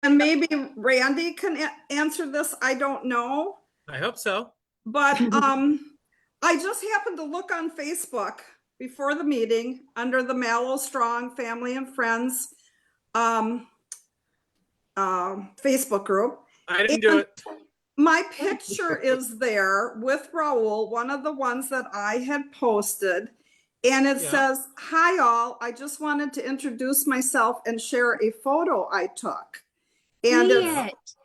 and maybe Randy can answer this. I don't know. I hope so. But I just happened to look on Facebook before the meeting under the Malo Strong Family and Friends Facebook group. I didn't do it. My picture is there with Raul, one of the ones that I had posted. And it says, "Hi all, I just wanted to introduce myself and share a photo I took." And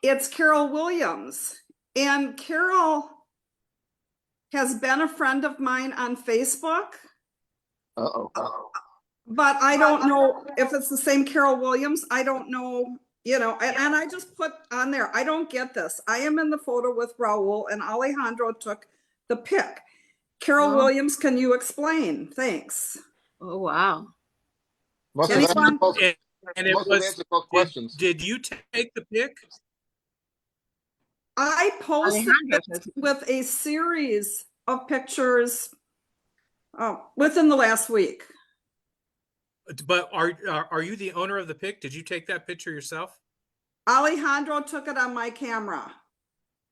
it's Carol Williams. And Carol has been a friend of mine on Facebook. But I don't know if it's the same Carol Williams. I don't know, and I just put on there, I don't get this. I am in the photo with Raul and Alejandro took the pic. Carol Williams, can you explain? Thanks. Oh, wow. Anyone? And it was questions. Did you take the pic? I posted it with a series of pictures within the last week. But are you the owner of the pic? Did you take that picture yourself? Alejandro took it on my camera,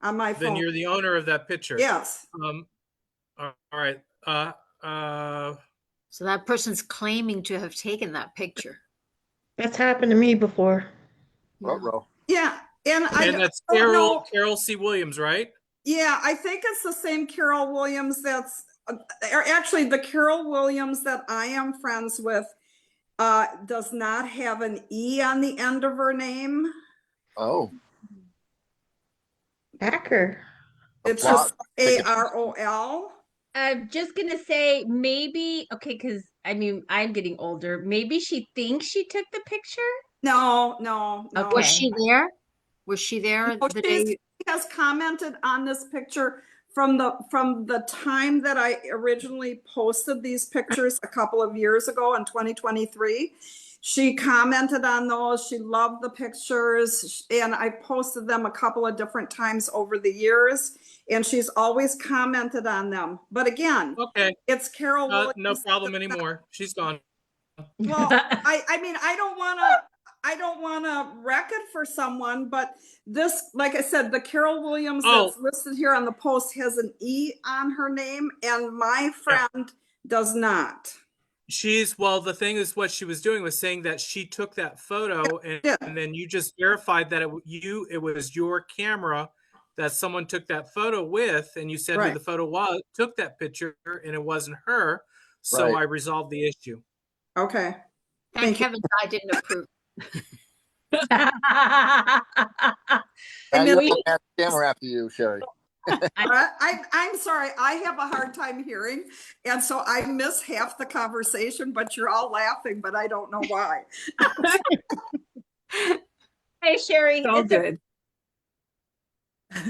on my phone. Then you're the owner of that picture. Yes. All right. So that person's claiming to have taken that picture. That's happened to me before. Yeah. And that's Carol C. Williams, right? Yeah, I think it's the same Carol Williams that's actually the Carol Williams that I am friends with does not have an E on the end of her name. Oh. Hacker. It's just AROL. I'm just going to say maybe, okay, because I mean, I'm getting older. Maybe she thinks she took the picture? No. Okay. Was she there? Was she there the day? She has commented on this picture from the time that I originally posted these pictures a couple of years ago in 2023. She commented on those. She loved the pictures, and I posted them a couple of different times over the years, and she's always commented on them. But again, it's Carol Williams. No problem anymore. She's gone. Well, I mean, I don't want to wreck it for someone, but this, like I said, the Carol Williams that's listed here on the post has an E on her name, and my friend does not. The thing is, what she was doing was saying that she took that photo and then you just verified that it was your camera that someone took that photo with, and you said who the photo was, took that picture, and it wasn't her. So I resolved the issue. Okay. And Kevin I didn't approve. And you have the camera after you, Sherry. I'm sorry, I have a hard time hearing, and so I miss half the conversation, but you're all laughing, but I don't know why. Hey, Sherry. So good.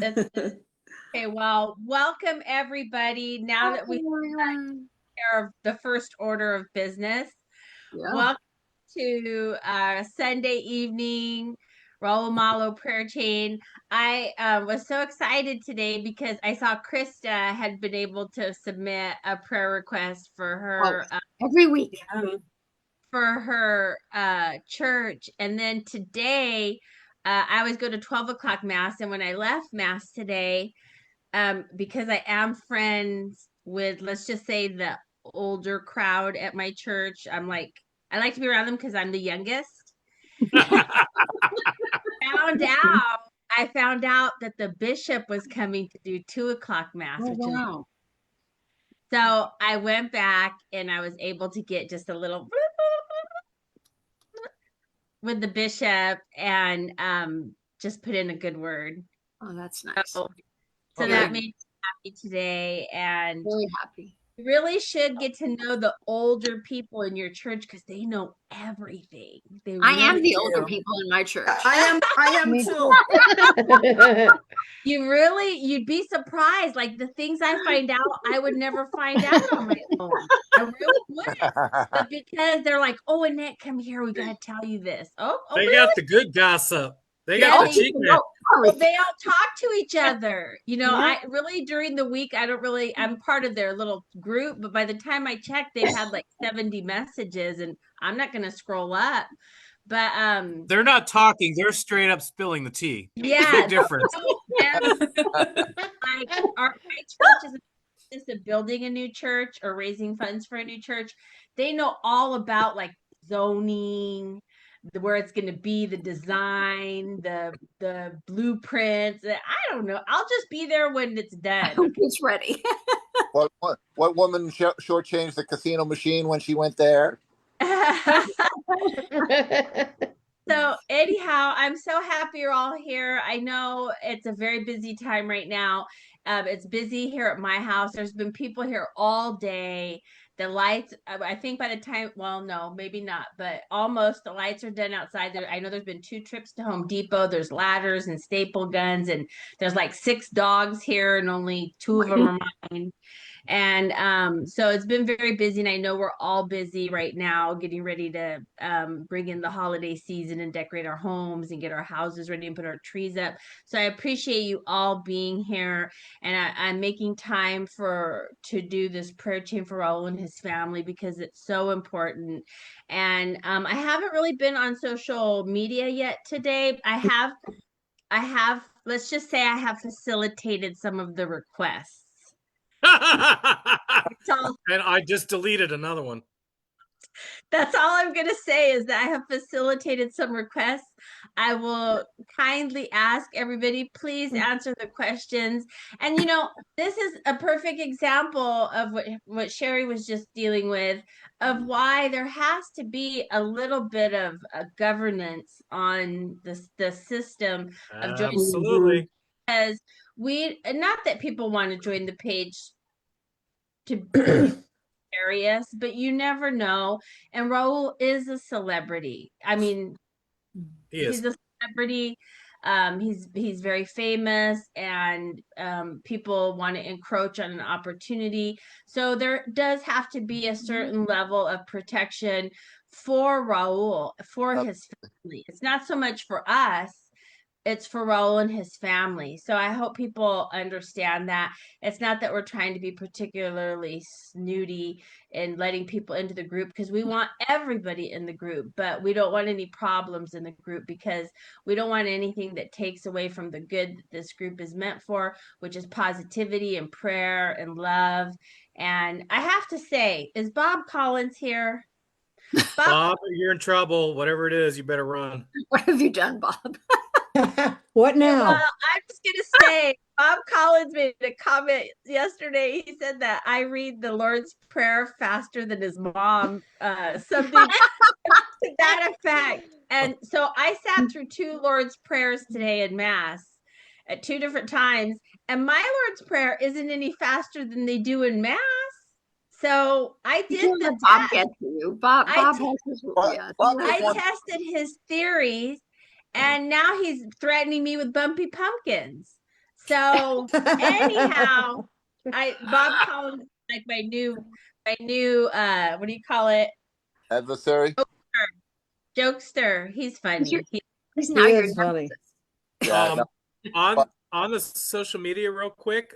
Okay, well, welcome everybody. Now that we've taken care of the first order of business, welcome to Sunday evening Raul Malo prayer chain. I was so excited today because I saw Krista had been able to submit a prayer request for her every week for her church. And then today I always go to 12 o'clock mass, and when I left mass today, because I am friends with, let's just say, the older crowd at my church, I like to be around them because I'm the youngest. I found out that the bishop was coming to do 2 o'clock mass. So I went back and I was able to get just a little with the bishop and just put in a good word. Oh, that's nice. So that made me happy today, and really happy. You really should get to know the older people in your church because they know everything. I am the older people in my church. I am too. You'd be surprised. Like the things I find out, I would never find out on my own. I really wouldn't. But because they're like, "Oh, Annette, come here. We got to tell you this." They got the good gossip. They got the secret. They all talk to each other. I really, during the week, I'm part of their little group, but by the time I check, they've had like 70 messages, and I'm not going to scroll up. But They're not talking. They're straight up spilling the tea. yeah, Big difference. like my church is just a building a new church or raising funds for a new church. They know all about like zoning, where it's going to be, the design, the blueprints. I don't know. I'll just be there when it's done. It's ready. What woman shortchanged the casino machine when she went there? So anyhow, I'm so happy you're all here. I know it's a very busy time right now. It's busy here at my house. There's been people here all day. The lights, I think by the time, well, no, maybe not, but almost the lights are done outside there. I know there's been 2 trips to Home Depot. There's ladders and staple guns, and there's like 6 dogs here, and only 2 of them are mine. And so it's been very busy, and I know we're all busy right now getting ready to bring in the holiday season and decorate our homes and get our houses ready and put our trees up. So I appreciate you all being here, and I'm making time to do this prayer chain for Raul and his family because it's so important. And I haven't really been on social media yet today. I have, let's just say I have facilitated some of the requests. And I just deleted another one. That's all I'm going to say is that I have facilitated some requests. I will kindly ask everybody, please answer the questions. And, this is a perfect example of what Sherry was just dealing with, of why there has to be a little bit of a governance on the system of joining. Absolutely. Because not that people want to join the page to areas, but you never know. And Raul is a celebrity. I mean, he's a celebrity. He's very famous, and people want to encroach on an opportunity. So there does have to be a certain level of protection for Raul, for his family. It's not so much for us. It's for Raul and his family. So I hope people understand that. It's not that we're trying to be particularly snooty in letting people into the group, because we want everybody in the group, but we don't want any problems in the group, because we don't want anything that takes away from the good that this group is meant for, which is positivity and prayer and love. And I have to say, is Bob Collins here? Bob, you're in trouble. Whatever it is, you better run. What have you done, Bob? What now? Well, I'm just going to say, Bob Collins made a comment yesterday. He said that I read the Lord's Prayer faster than his mom, something to that effect. And so I sat through 2 Lord's Prayers today in Mass at 2 different times. And my Lord's Prayer isn't any faster than they do in Mass. So I did the Bob test. gets you. Bob has his, I tested his theories. And now he's threatening me with bumpy pumpkins. So anyhow, Bob Collins, like my new what do you call it? Adversary. Jokester. He's funny. He's now your funny. Yeah, on the social media real quick,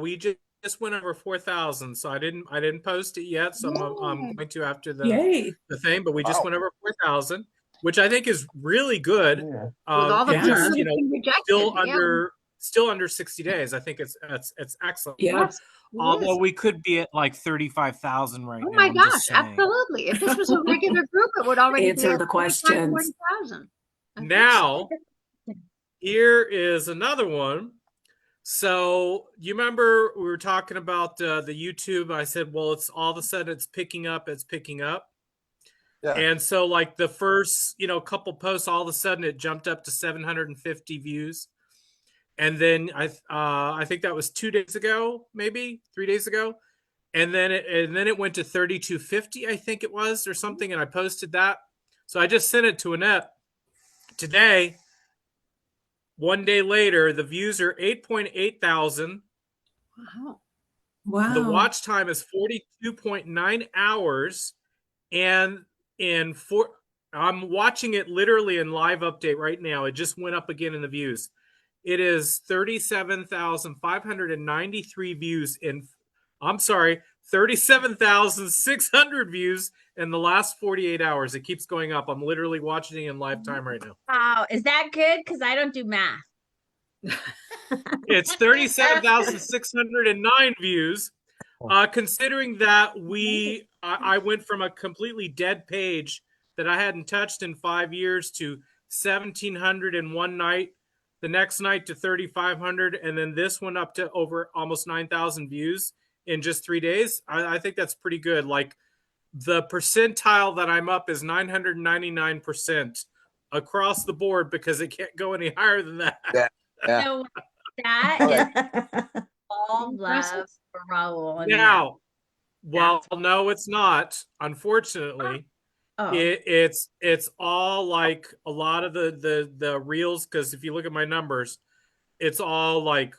we just went over 4,000. So I didn't post it yet. So I'm going to after the thing, but we just went over 4,000. Which I think is really good. With all the people still under 60 days. I think it's excellent. Yes. Although we could be at like 35,000 right now. Oh my gosh, absolutely. If this was a regular group, it would already Answer be the questions. 40,000. Now, here is another one. So you remember we were talking about the YouTube. I said, well, it's all of a sudden it's picking up. Yeah. And so like the first, couple posts, all of a sudden it jumped up to 750 views. And then I think that was 2 days ago, maybe 3 days ago. And then it went to 3,250, I think it was, or something. And I posted that. So I just sent it to Annette today. 1 day later, the views are 8.8 thousand. Wow. The watch time is 42.9 hours. And I'm watching it literally in live update right now. It just went up again in the views. It is 37,593 views in, 37,600 views in the last 48 hours. It keeps going up. I'm literally watching it in live time right now. Wow, is that good? Because I don't do math. It's 37,609 views. Considering that I went from a completely dead page that I hadn't touched in 5 years to 1,700 in one night, the next night to 3,500, and then this one up to over almost 9,000 views in just 3 days. I think that's pretty good. Like, the percentile that I'm up is 999% across the board because it can't go any higher than that. Yeah. Yeah. So that All is right. all love for Raul. And Now, well, That's- no, it's not. Unfortunately, oh, it's all like a lot of the reels. Because if you look at my numbers, it's all like,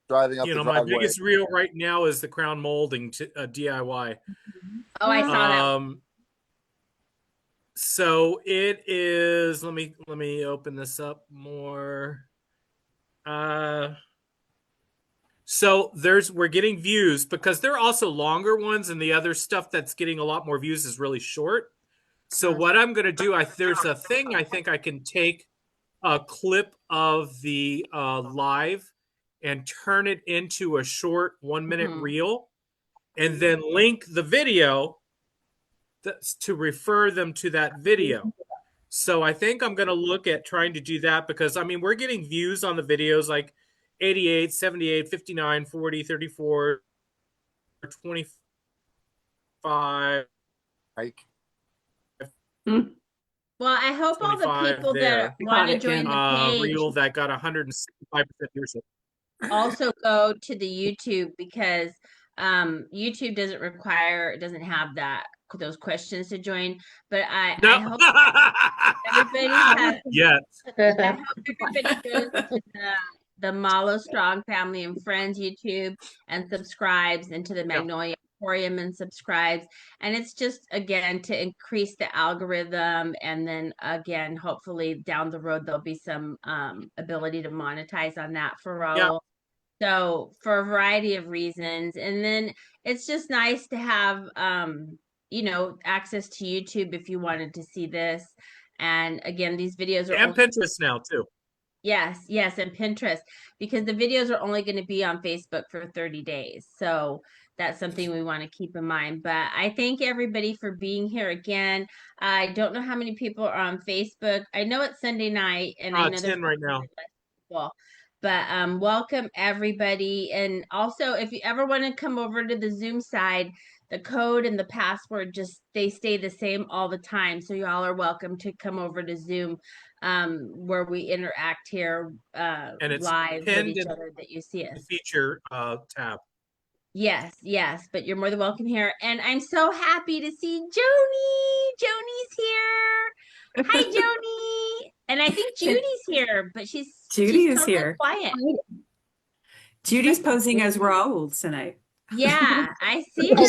Driving up the my driveway. biggest reel right now is the crown molding DIY. oh, I saw that. So it is. Let me open this up more. So we're getting views because there are also longer ones, and the other stuff that's getting a lot more views is really short. So what I'm going to do, there's a thing I think I can take a clip of the live and turn it into a short 1-minute reel, and then link the video to refer them to that video. So I think I'm going to look at trying to do that because, I mean, we're getting views on the videos like 88, 78, 59, 40, 34, 25. Hike. Well, I hope all the 25 people there. that want to join the page Reel that got 165% viewership. also go to the YouTube because YouTube doesn't have those questions to join. But I hope everybody has. Yes. I hope everybody goes to the Malo Strong Family and Friends YouTube and subscribes, and to the Magnolia Emporium and subscribes. And it's just, again, to increase the algorithm. And then again, hopefully down the road, there'll be some ability to monetize on that for Raul. Yeah. So for a variety of reasons. And then it's just nice to have, access to YouTube if you wanted to see this. And again, these videos are and Pinterest now too. Yes, and Pinterest, because the videos are only going to be on Facebook for 30 days. So that's something we want to keep in mind. But I thank everybody for being here again. I don't know how many people are on Facebook. I know it's Sunday night, and I know 10 right now. People. But welcome everybody. And also, if you ever want to come over to the Zoom side, the code and the password they stay the same all the time. So y'all are welcome to come over to Zoom, where we interact here And it's live with pinned each in other, that you see the us. feature tab. Yes, but you're more than welcome here. And I'm so happy to see Joni. Joni's here. Hi, Joni. And I think Judy's here, but she's Judy is totally here. quiet. Judy's posing as Raul tonight. Yeah, I see her. I'm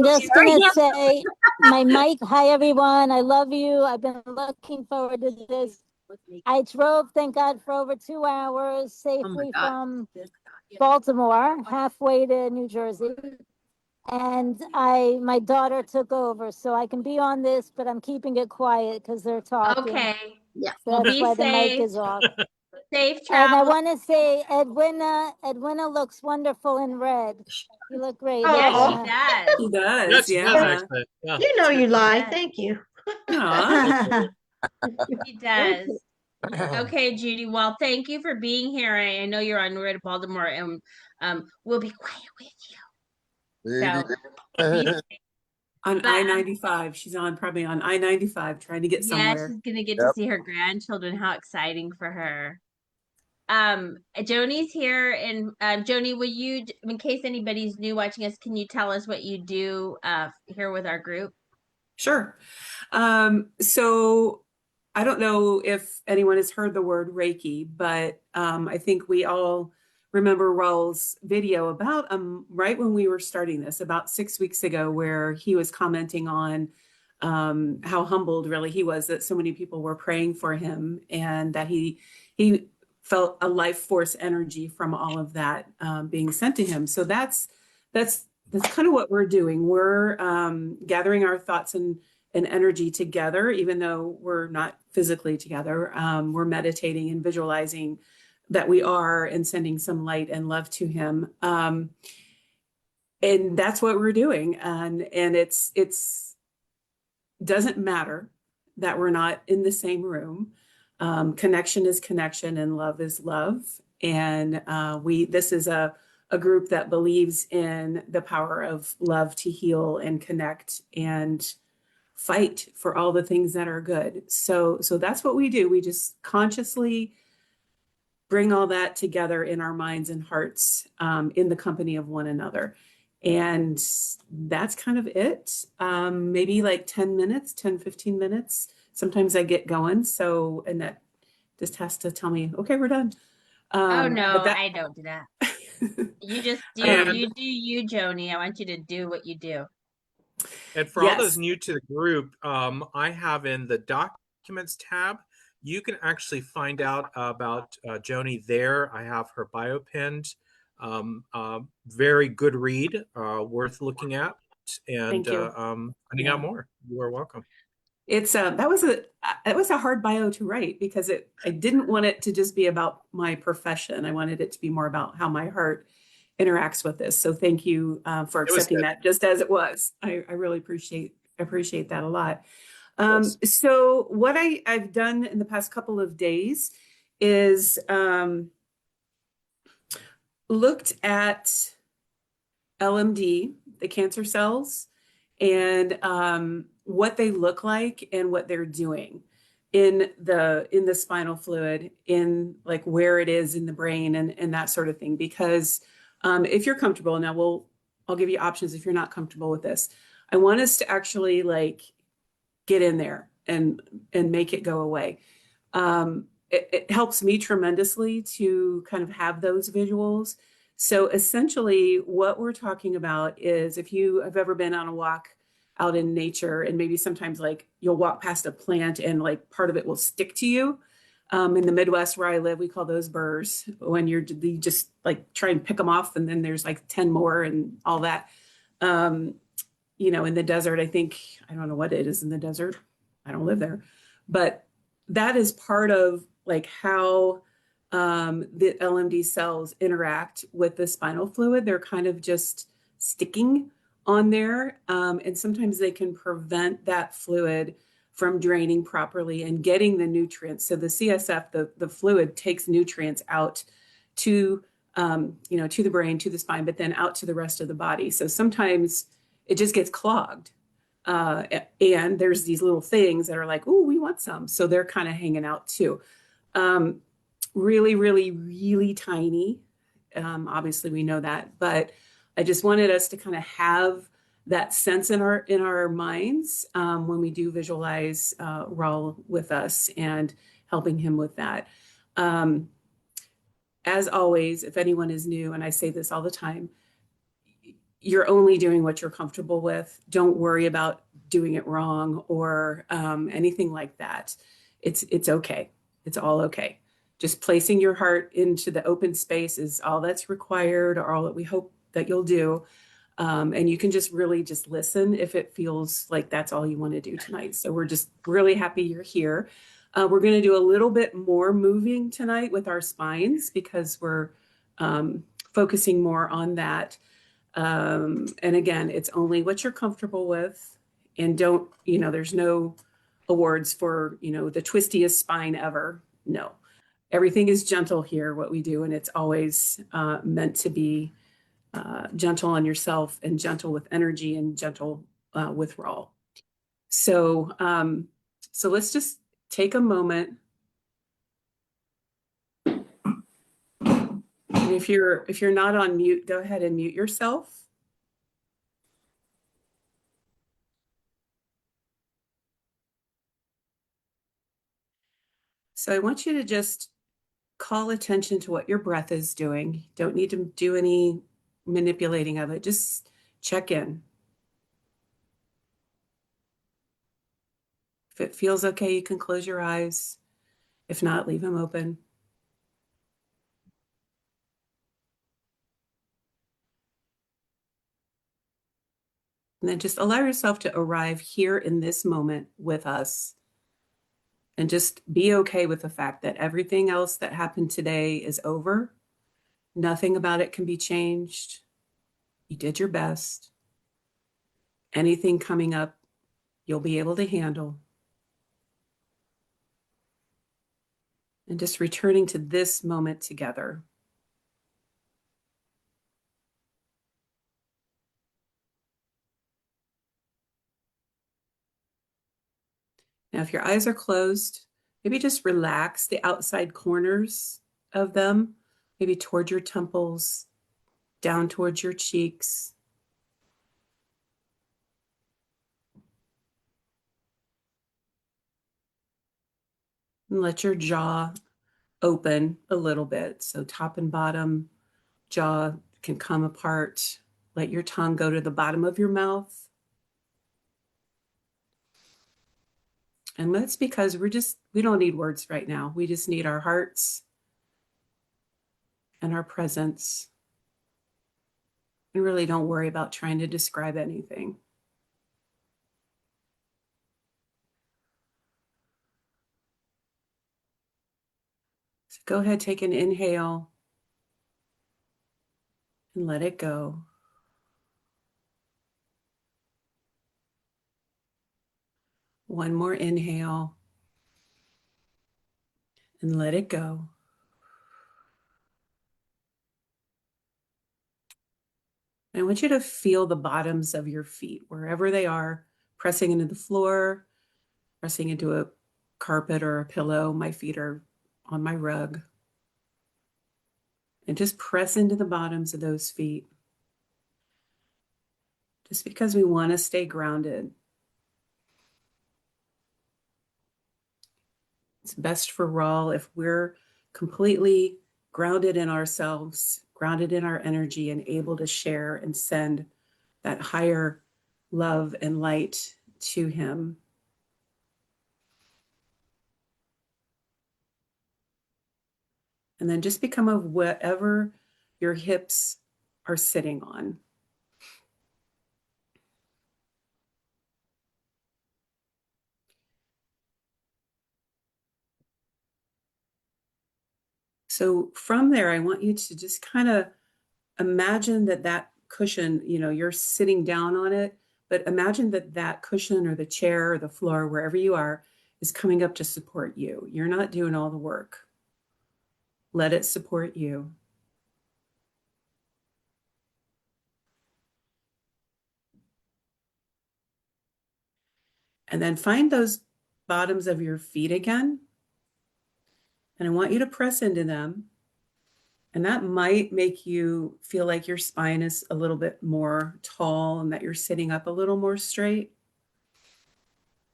just gonna say, my mic. Hi everyone, I love you. I've been looking forward to this. I drove, thank God, for over 2 hours safely from Baltimore, halfway to New Jersey, and my daughter took over, so I can be on this, but I'm keeping it quiet because they're talking. Okay. Yeah, Well, that's be why the mic safe. is off. Safe And I travel. want to say, Edwina looks wonderful in red. You look great. Yeah, Edwina. she does. He does, Yes, she does, yeah. actually. Yeah. You know you lie. Yes. Thank you. Aw. She does. Okay, Judy. Well, thank you for being here. I know you're on your way to Baltimore, and we'll be quiet with you. So, be safe. On But- I-95. She's probably on I-95 trying to get Yeah, somewhere. she's gonna get to see her grandchildren. How exciting for her. Joni's here, and Joni, will you, in case anybody's new watching us, can you tell us what you do here with our group? Sure. So I don't know if anyone has heard the word Reiki, but I think we all remember Raul's video about right when we were starting this, about 6 weeks ago, where he was commenting on how humbled really he was that so many people were praying for him, and that he felt a life force energy from all of that being sent to him. So that's that's kind of what we're doing. We're gathering our thoughts and energy together, even though we're not physically together. We're meditating and visualizing that we are and sending some light and love to him. And that's what we're doing. And it's doesn't matter that we're not in the same room. Connection is connection and love is love. And this is a group that believes in the power of love to heal and connect and fight for all the things that are good. So that's what we do. We just consciously bring all that together in our minds and hearts, in the company of one another. And that's kind of it. Maybe like 10 minutes, 10, 15 minutes. Sometimes I get going. So Annette just has to tell me, okay, we're done. Oh no, I don't do that. You just do And- you, Joni. I want you to do what you do. And for all Yes. those new to the group, I have in the documents tab, you can actually find out about Joni there. I have her bio pinned. Very good read, worth looking at and Thank you. finding out more. You are welcome. It's that was a hard bio to write because I didn't want it to just be about my profession. I wanted it to be more about how my heart interacts with this. So thank you for It was accepting good. that just as it was. I really appreciate that a lot. Yes. So what I've done in the past couple of days is looked at LMD, the cancer cells, and what they look like and what they're doing in the spinal fluid, in like where it is in the brain and that sort of thing. Because if you're comfortable, now I'll give you options if you're not comfortable with this. I want us to actually like get in there and make it go away. It helps me tremendously to kind of have those visuals. So essentially what we're talking about is if you have ever been on a walk out in nature and maybe sometimes like you'll walk past a plant and like part of it will stick to you. In the Midwest where I live, we call those burrs when you just like try and pick them off and then there's like 10 more and all that. In the desert, I don't know what it is in the desert. I don't live there, but that is part of like how the LMD cells interact with the spinal fluid. They're kind of just sticking on there. And sometimes they can prevent that fluid from draining properly and getting the nutrients. So the CSF, the fluid takes nutrients out to the brain, to the spine, but then out to the rest of the body. So sometimes it just gets clogged. And there's these little things that are like, oh, we want some. So they're kind of hanging out too. Really, really, really tiny. Obviously we know that, but I just wanted us to kind of have that sense in our minds when we do visualize Raul with us and helping him with that. As always, if anyone is new, and I say this all the time, you're only doing what you're comfortable with. Don't worry about doing it wrong or anything like that. It's okay. It's all okay. Just placing your heart into the open space is all that's required, or all that we hope that you'll do. And you can just really just listen if it feels like that's all you want to do tonight. So we're just really happy you're here. We're going to do a little bit more moving tonight with our spines because we're focusing more on that. And again, it's only what you're comfortable with, and there's no awards for, the twistiest spine ever. No, everything is gentle here, what we do. And it's always meant to be gentle on yourself and gentle with energy and gentle with Raul. So let's just take a moment. And if you're not on mute, go ahead and mute yourself. So I want you to just call attention to what your breath is doing. Don't need to do any manipulating of it. Just check in. If it feels okay, you can close your eyes. If not, leave them open. And then just allow yourself to arrive here in this moment with us. And just be okay with the fact that everything else that happened today is over. Nothing about it can be changed. You did your best. Anything coming up, you'll be able to handle. And just returning to this moment together. Now, if your eyes are closed, maybe just relax the outside corners of them, maybe towards your temples, down towards your cheeks. And let your jaw open a little bit. So top and bottom jaw can come apart. Let your tongue go to the bottom of your mouth. And that's because we don't need words right now. We just need our hearts and our presence. And really don't worry about trying to describe anything. So go ahead, take an inhale and let it go. One more inhale and let it go. I want you to feel the bottoms of your feet, wherever they are, pressing into the floor, pressing into a carpet or a pillow. My feet are on my rug. And just press into the bottoms of those feet. Just because we want to stay grounded. It's best for Raul if we're completely grounded in ourselves, grounded in our energy, and able to share and send that higher love and light to him. And then just become of whatever your hips are sitting on. So from there, I want you to just kind of imagine that cushion, you're sitting down on it, but imagine that cushion or the chair or the floor, wherever you are, is coming up to support you. You're not doing all the work. Let it support you. And then find those bottoms of your feet again. And I want you to press into them. And that might make you feel like your spine is a little bit more tall and that you're sitting up a little more straight.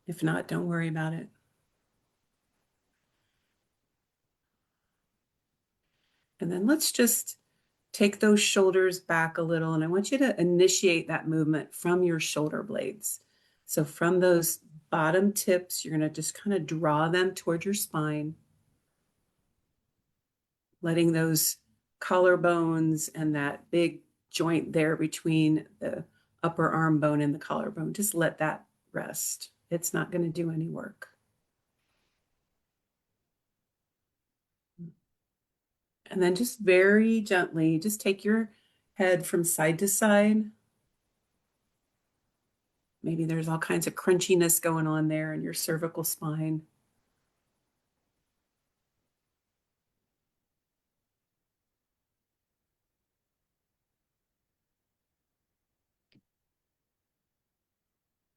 If not, don't worry about it. And then let's just take those shoulders back a little. And I want you to initiate that movement from your shoulder blades. So from those bottom tips, you're going to just kind of draw them toward your spine, letting those collarbones and that big joint there between the upper arm bone and the collarbone, just let that rest. It's not going to do any work. And then just very gently, just take your head from side to side. Maybe there's all kinds of crunchiness going on there in your cervical spine.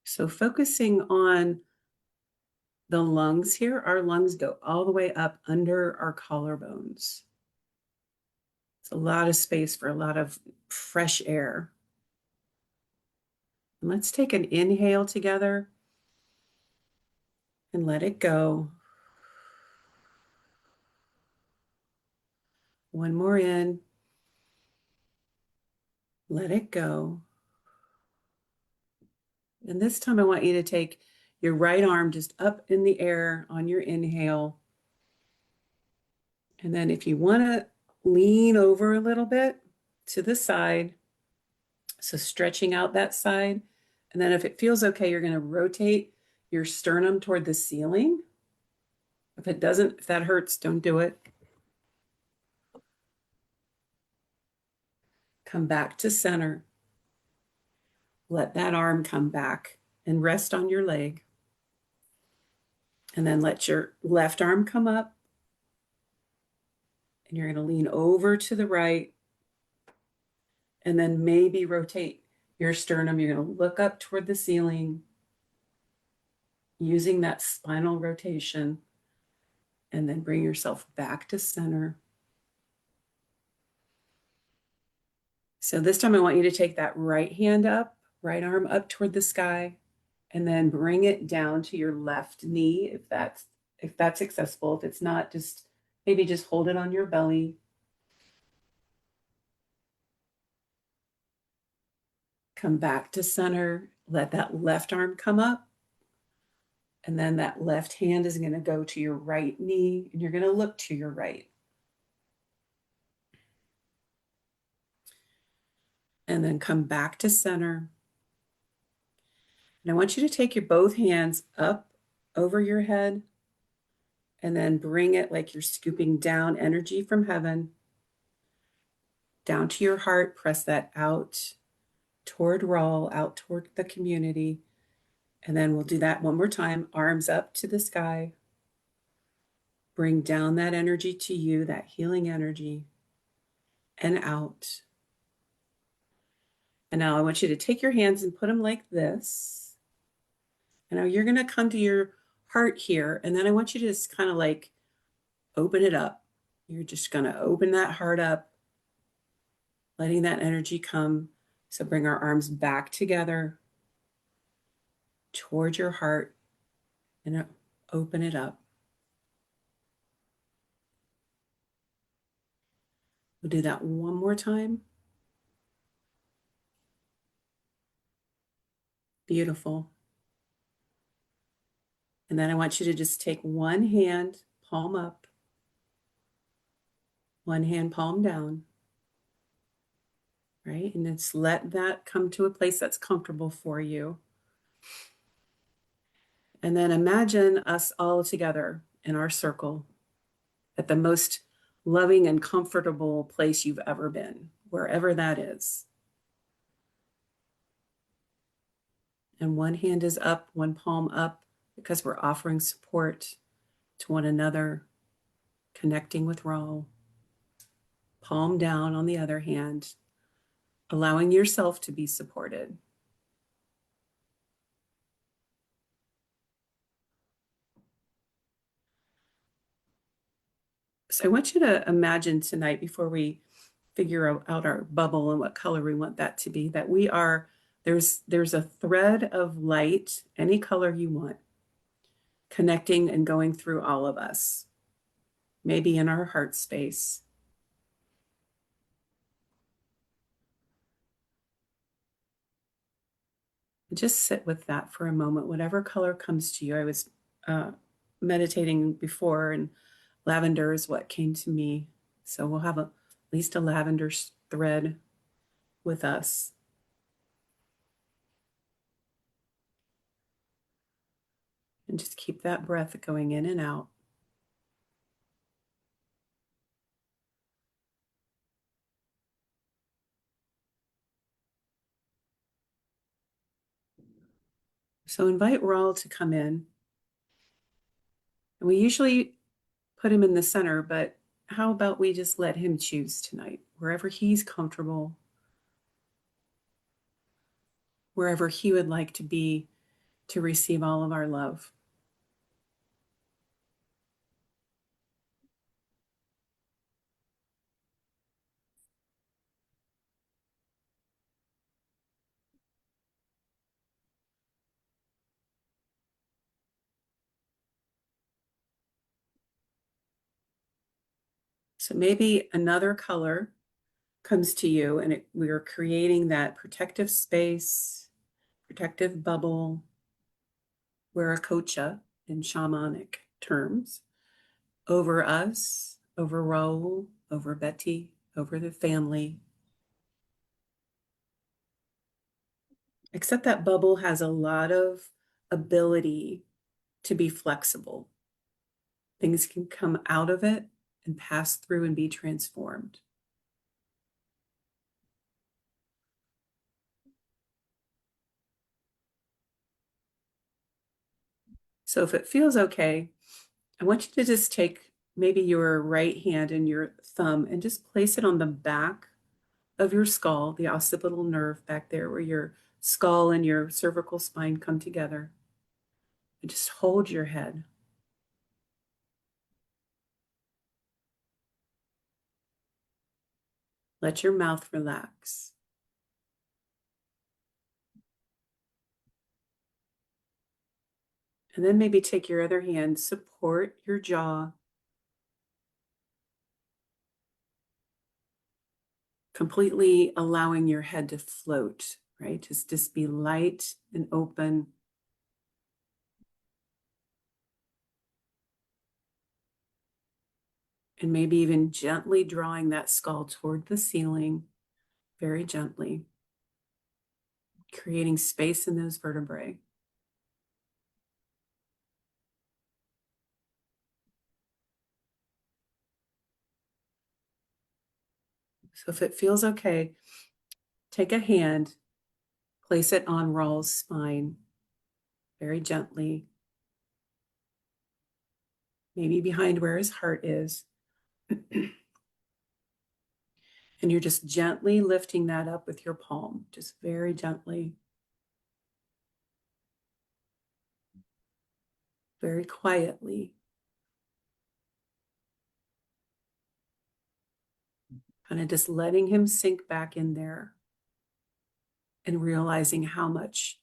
So focusing on the lungs here, our lungs go all the way up under our collarbones. It's a lot of space for a lot of fresh air. And let's take an inhale together and let it go. One more in. Let it go. And this time I want you to take your right arm just up in the air on your inhale. And then if you want to lean over a little bit to the side, so stretching out that side, And then if it feels okay, you're going to rotate your sternum toward the ceiling. If it doesn't, if that hurts, don't do it. Come back to center. Let that arm come back and rest on your leg. And then let your left arm come up. And you're going to lean over to the right. And then maybe rotate your sternum. You're going to look up toward the ceiling using that spinal rotation. And then bring yourself back to center. So this time I want you to take that right hand up, right arm up toward the sky, and then bring it down to your left knee if that's accessible. If it's not, just maybe just hold it on your belly. Come back to center. Let that left arm come up. And then that left hand is going to go to your right knee, and you're going to look to your right. And then come back to center. And I want you to take your both hands up over your head and then bring it like you're scooping down energy from heaven down to your heart. Press that out toward Raul, out toward the community. And then we'll do that one more time. Arms up to the sky. Bring down that energy to you, that healing energy, and out. And now I want you to take your hands and put them like this. And now you're going to come to your heart here. And then I want you to just kind of like open it up. You're just going to open that heart up, letting that energy come. So bring our arms back together toward your heart and open it up. We'll do that one more time. Beautiful. And then I want you to just take one hand, palm up, one hand, palm down, right? And just let that come to a place that's comfortable for you. And then imagine us all together in our circle at the most loving and comfortable place you've ever been, wherever that is. And one hand is up, one palm up, because we're offering support to one another, connecting with Raul. Palm down on the other hand, allowing yourself to be supported. So I want you to imagine tonight, before we figure out our bubble and what color we want that to be, that there's a thread of light, any color you want, connecting and going through all of us, maybe in our heart space. Just sit with that for a moment, whatever color comes to you. I was meditating before, and lavender is what came to me. So we'll have at least a lavender thread with us. And just keep that breath going in and out. So invite Raul to come in. And we usually put him in the center, but how about we just let him choose tonight, wherever he's comfortable, wherever he would like to be to receive all of our love. So maybe another color comes to you, and we are creating that protective space, protective bubble, Wiracocha in shamanic terms, over us, over Raul, over Betty, over the family. except that bubble has a lot of ability to be flexible. Things can come out of it and pass through and be transformed. So if it feels okay, I want you to just take maybe your right hand and your thumb and just place it on the back of your skull, the occipital nerve back there where your skull and your cervical spine come together. And just hold your head. Let your mouth relax. And then maybe take your other hand, support your jaw. Completely allowing your head to float, right? Just be light and open. And maybe even gently drawing that skull toward the ceiling, very gently, creating space in those vertebrae. So if it feels okay, take a hand, place it on Raul's spine, very gently, maybe behind where his heart is. And you're just gently lifting that up with your palm, just very gently, very quietly. Kind of just letting him sink back in there and realizing how much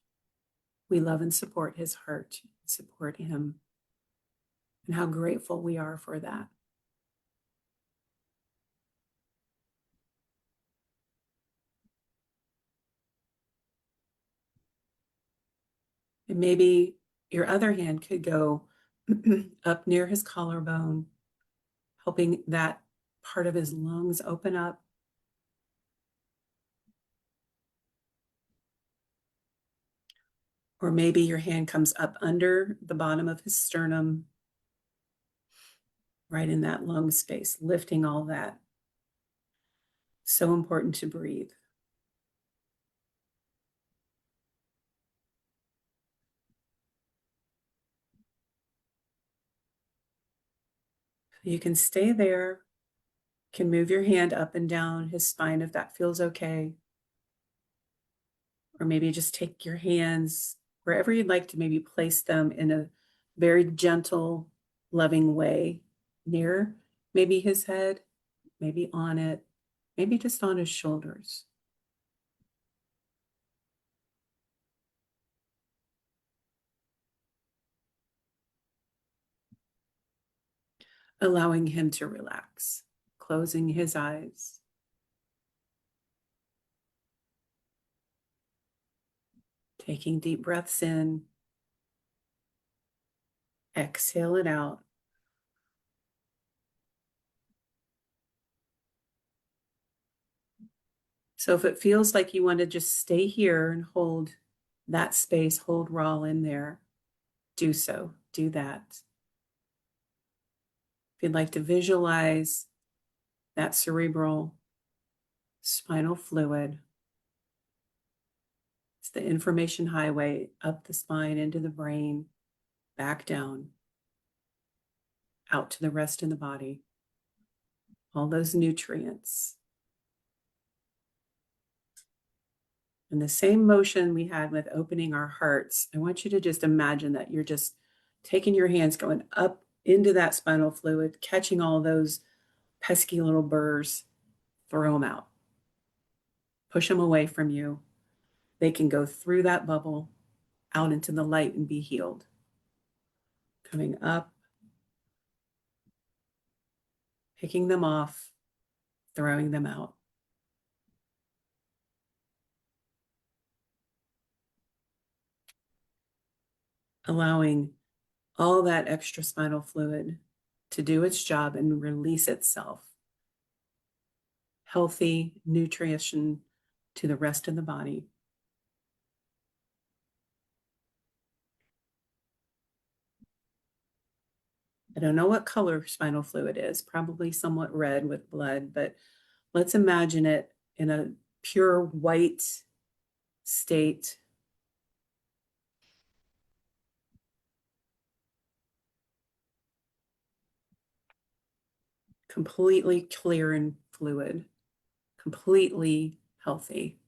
we love and support his heart, support him, and how grateful we are for that. And maybe your other hand could go up near his collarbone, helping that part of his lungs open up. Or maybe your hand comes up under the bottom of his sternum, right in that lung space, lifting all that. So important to breathe. You can stay there, can move your hand up and down his spine if that feels okay. Or maybe just take your hands wherever you'd like to maybe place them in a very gentle, loving way near maybe his head, maybe on it, maybe just on his shoulders. Allowing him to relax, closing his eyes. Taking deep breaths in, exhale it out. So if it feels like you want to just stay here and hold that space, hold Raul in there, do so, do that. If you'd like to visualize that cerebral spinal fluid, it's the information highway up the spine, into the brain, back down, out to the rest of the body. All those nutrients. And the same motion we had with opening our hearts, I want you to just imagine that you're just taking your hands, going up into that spinal fluid, catching all those pesky little burrs, throw them out. Push them away from you. They can go through that bubble, out into the light and be healed. Coming up, picking them off, throwing them out. Allowing all that extra spinal fluid to do its job and release itself. Healthy nutrition to the rest of the body. I don't know what color spinal fluid is, probably somewhat red with blood, but let's imagine it in a pure white state. Completely clear and fluid, completely healthy.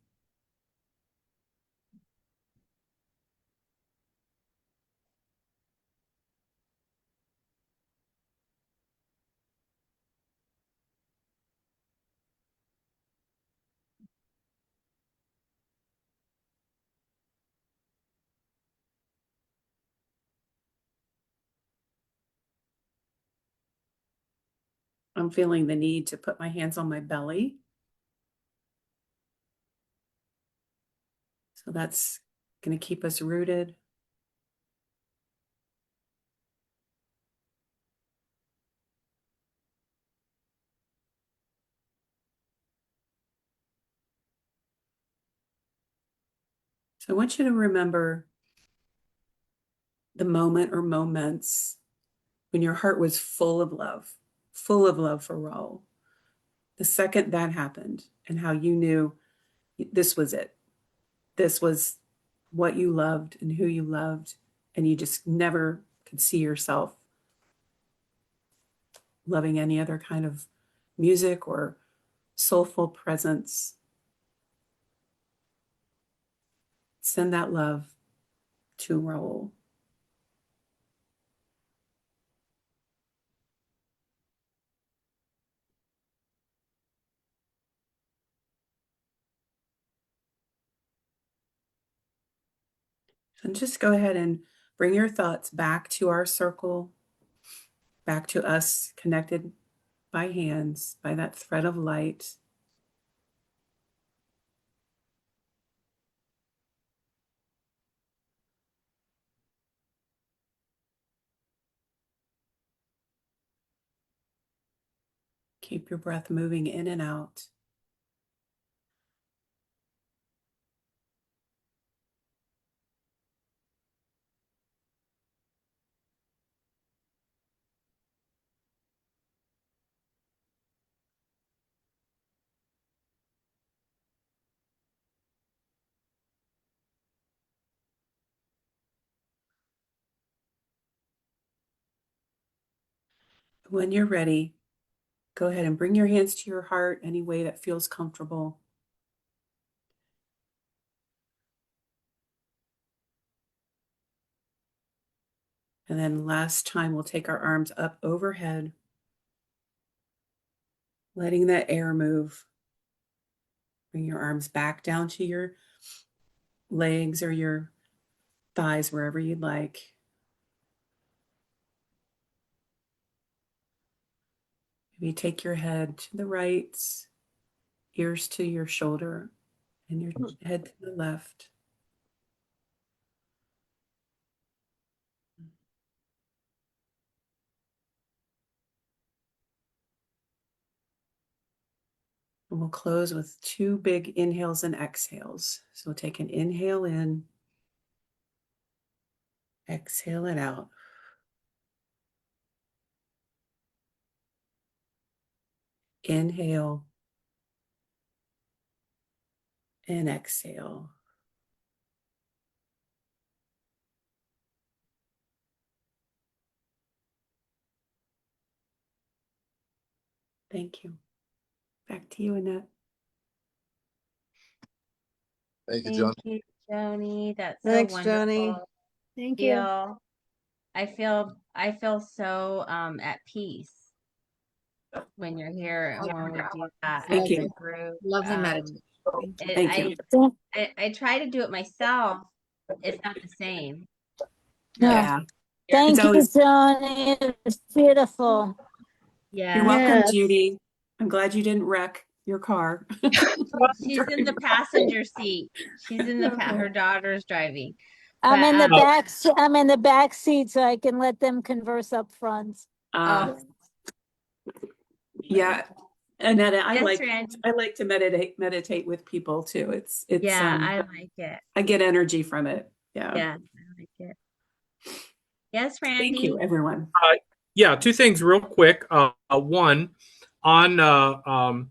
I'm feeling the need to put my hands on my belly. So that's going to keep us rooted. So I want you to remember the moment or moments when your heart was full of love for Raul. The second that happened, and how you knew this was it. This was what you loved and who you loved, and you just never could see yourself loving any other kind of music or soulful presence. Send that love to Raul. And just go ahead and bring your thoughts back to our circle, back to us connected by hands, by that thread of light. Keep your breath moving in and out. When you're ready, go ahead and bring your hands to your heart any way that feels comfortable. And then last time, we'll take our arms up overhead, letting that air move. Bring your arms back down to your legs or your thighs, wherever you'd like. Maybe take your head to the right, ears to your shoulder, and your head to the left. And we'll close with 2 big inhales and exhales. So we'll take an inhale in, exhale it out. Inhale and exhale. Thank you. Back to you, Annette. Thank you, John. Thank you, Joni. That's so Thanks, wonderful. Johnny. Thank you. I feel so at peace when you're here and when we do that Thank as you. a group. Lovely meditation. Thank you. I try to do it myself. It's not the same. No. Yeah. Thank It's always- you, Johnny. It's beautiful. Yeah. You're welcome, Yes. Judy. I'm glad you didn't wreck your car. She's in the passenger seat. She's in the her daughter's driving. I'm But, in the back. I'm in the back seat, so I can let them converse up front. Yeah, Annette, I Yes, like Randy. to meditate with people too. It's Yeah, I like it. I get energy from it. Yeah. Yeah, I like it. Yes, Randy. Thank you, everyone. Yeah, two things real quick. One on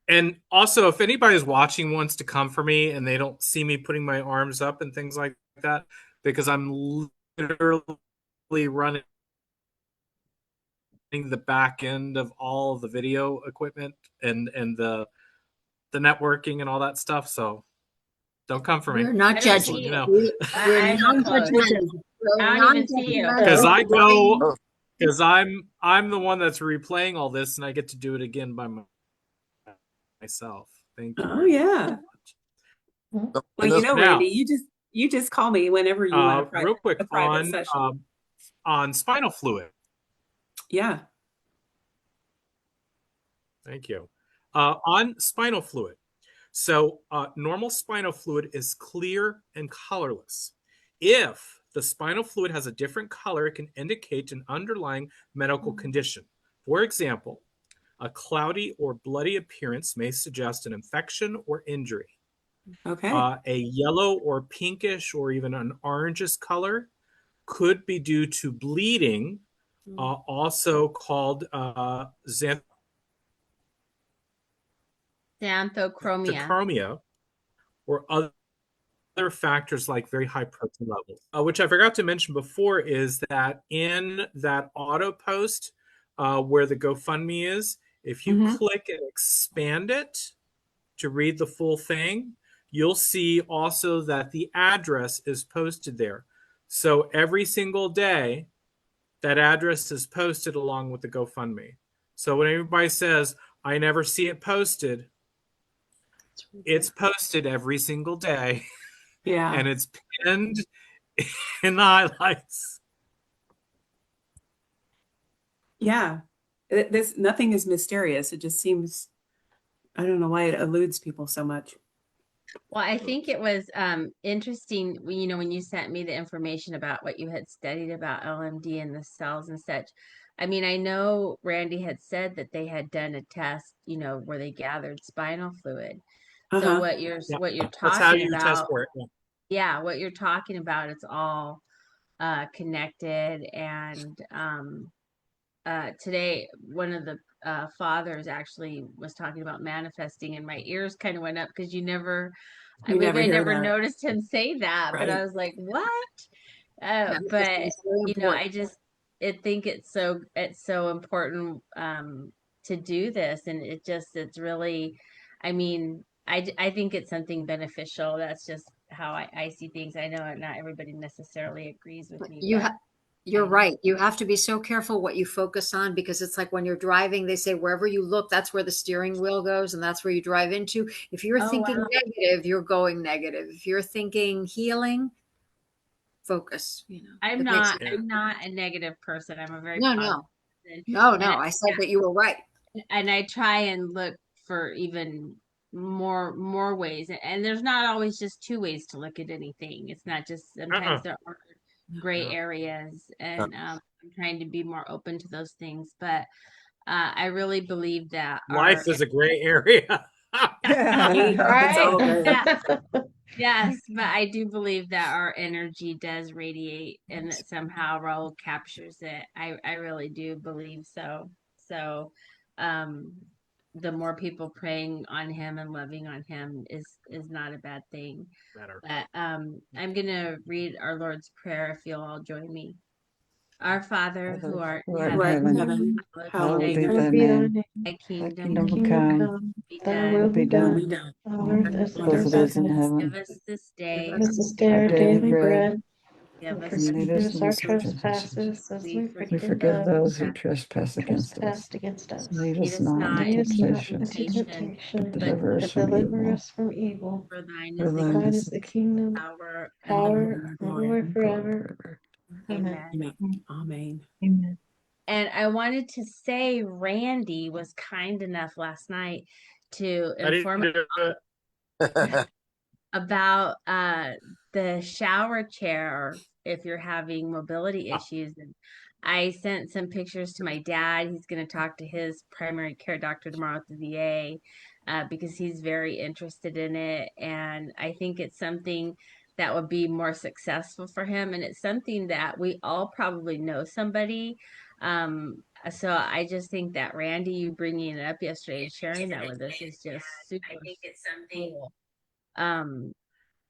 and also if anybody's watching wants to come for me and they don't see me putting my arms up and things like that, because I'm literally running the back end of all of the video equipment and the networking and all that stuff. So don't come for me. We're not I don't judging see you. know. We're I'm not close. non-judgmental. We're I don't even see you. Because non-judgmental. I go Oh. because I'm the one that's replaying all this and I get to do it again by myself. Thank you. Oh yeah. In Well, this- Now, Randy, you just call me whenever you want real quick a private on session. on spinal fluid. Yeah. Thank you. On spinal fluid. So normal spinal fluid is clear and colorless. If the spinal fluid has a different color, it can indicate an underlying medical condition. For example, a cloudy or bloody appearance may suggest an infection or injury. Okay. A yellow or pinkish or even an orangish color could be due to bleeding, also called Xanthochromia. xanthochromia, or other factors like very high protein levels. Which I forgot to mention before is that in that auto post where the GoFundMe is, if you click and expand it to read the full thing, you'll see also that the address is posted there. So every single day, that address is posted along with the GoFundMe. So when everybody says, I never see it posted, it's posted every single day. Yeah. And it's pinned in the highlights. Yeah. This nothing is mysterious. It just seems, I don't know why it eludes people so much. Well, I think it was interesting, when you sent me the information about what you had studied about LMD and the cells and such. I mean, I know Randy had said that they had done a test, where they gathered spinal fluid. So what you're That's how talking you test about, for it. yeah, what you're talking about, it's all connected. And today, one of the fathers actually was talking about manifesting, and my ears kind of went up because You I never hear never that. noticed him say that, but I Right. was like, what? Yeah, But it's very important. I think it's so important to do this, and it's really, I mean, I think it's something beneficial. That's just how I see things. I know not everybody necessarily agrees with me, but You're I- right. You have to be so careful what you focus on, because it's like when you're driving, they say wherever you look, that's where the steering wheel goes and that's where you drive into. If you're Oh, thinking wow. negative, you're going negative. If you're thinking healing, focus, I'm it makes not it. I'm not a negative person. I'm a very No, positive no, person. no, And no. I said that you were right. I try and look for even more ways. And there's not always just two ways to look at anything. It's not just, sometimes there are gray areas, and I'm trying to be more open to those things. But I really believe that Life is a gray area. It's all good. yes, but I do believe that our energy does radiate, and that somehow Raul captures it. I really do believe so. So, um, the more people praying on him and loving on him is not a bad thing. Better. But I'm gonna read our Lord's Prayer if you'll all join me. Our Father who art in Lord in heaven, heaven, hallowed hallowed be be thy thy name. name. Thy Thy kingdom kingdom come, be Thy done. will be be done done on on earth as it earth as is it in is in heaven. Give heaven. us this day Give us this day Our our daily daily bread, bread, give and us and lead forgive us us in our the trespasses. trespasses as we we We forgive forgive forgive those those those who who who trespass against us. trespass against us. Lead lead us us not into not Lead us into not temptation, into temptation, but temptation, but deliver us but from deliver evil. us from evil. for thine For is the thine Thine is is the the kingdom, power and the power, and glory glory forever. forever. Amen. Amen. Amen. And I wanted to say Randy was kind enough last night to I didn't inform do it. about the shower chair if you're having mobility issues. And I sent some pictures to my dad. He's going to talk to his primary care doctor tomorrow at the VA because he's very interested in it. And I think it's something that would be more successful for him. And it's something that we all probably know somebody. So I just think that Randy, you bringing it up yesterday and sharing that with us is just super cool.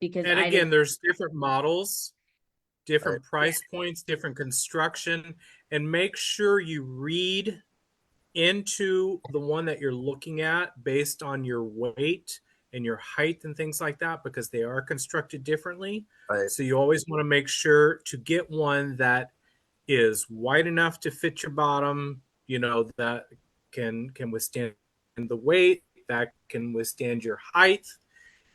Because And I again, didn't. there's different models, different Right. price points, different construction, and make sure you read into the one that you're looking at based on your weight and your height and things like that, because they are constructed differently. Right. So you always want to make sure to get one that is wide enough to fit your bottom, that can withstand the weight, that can withstand your height.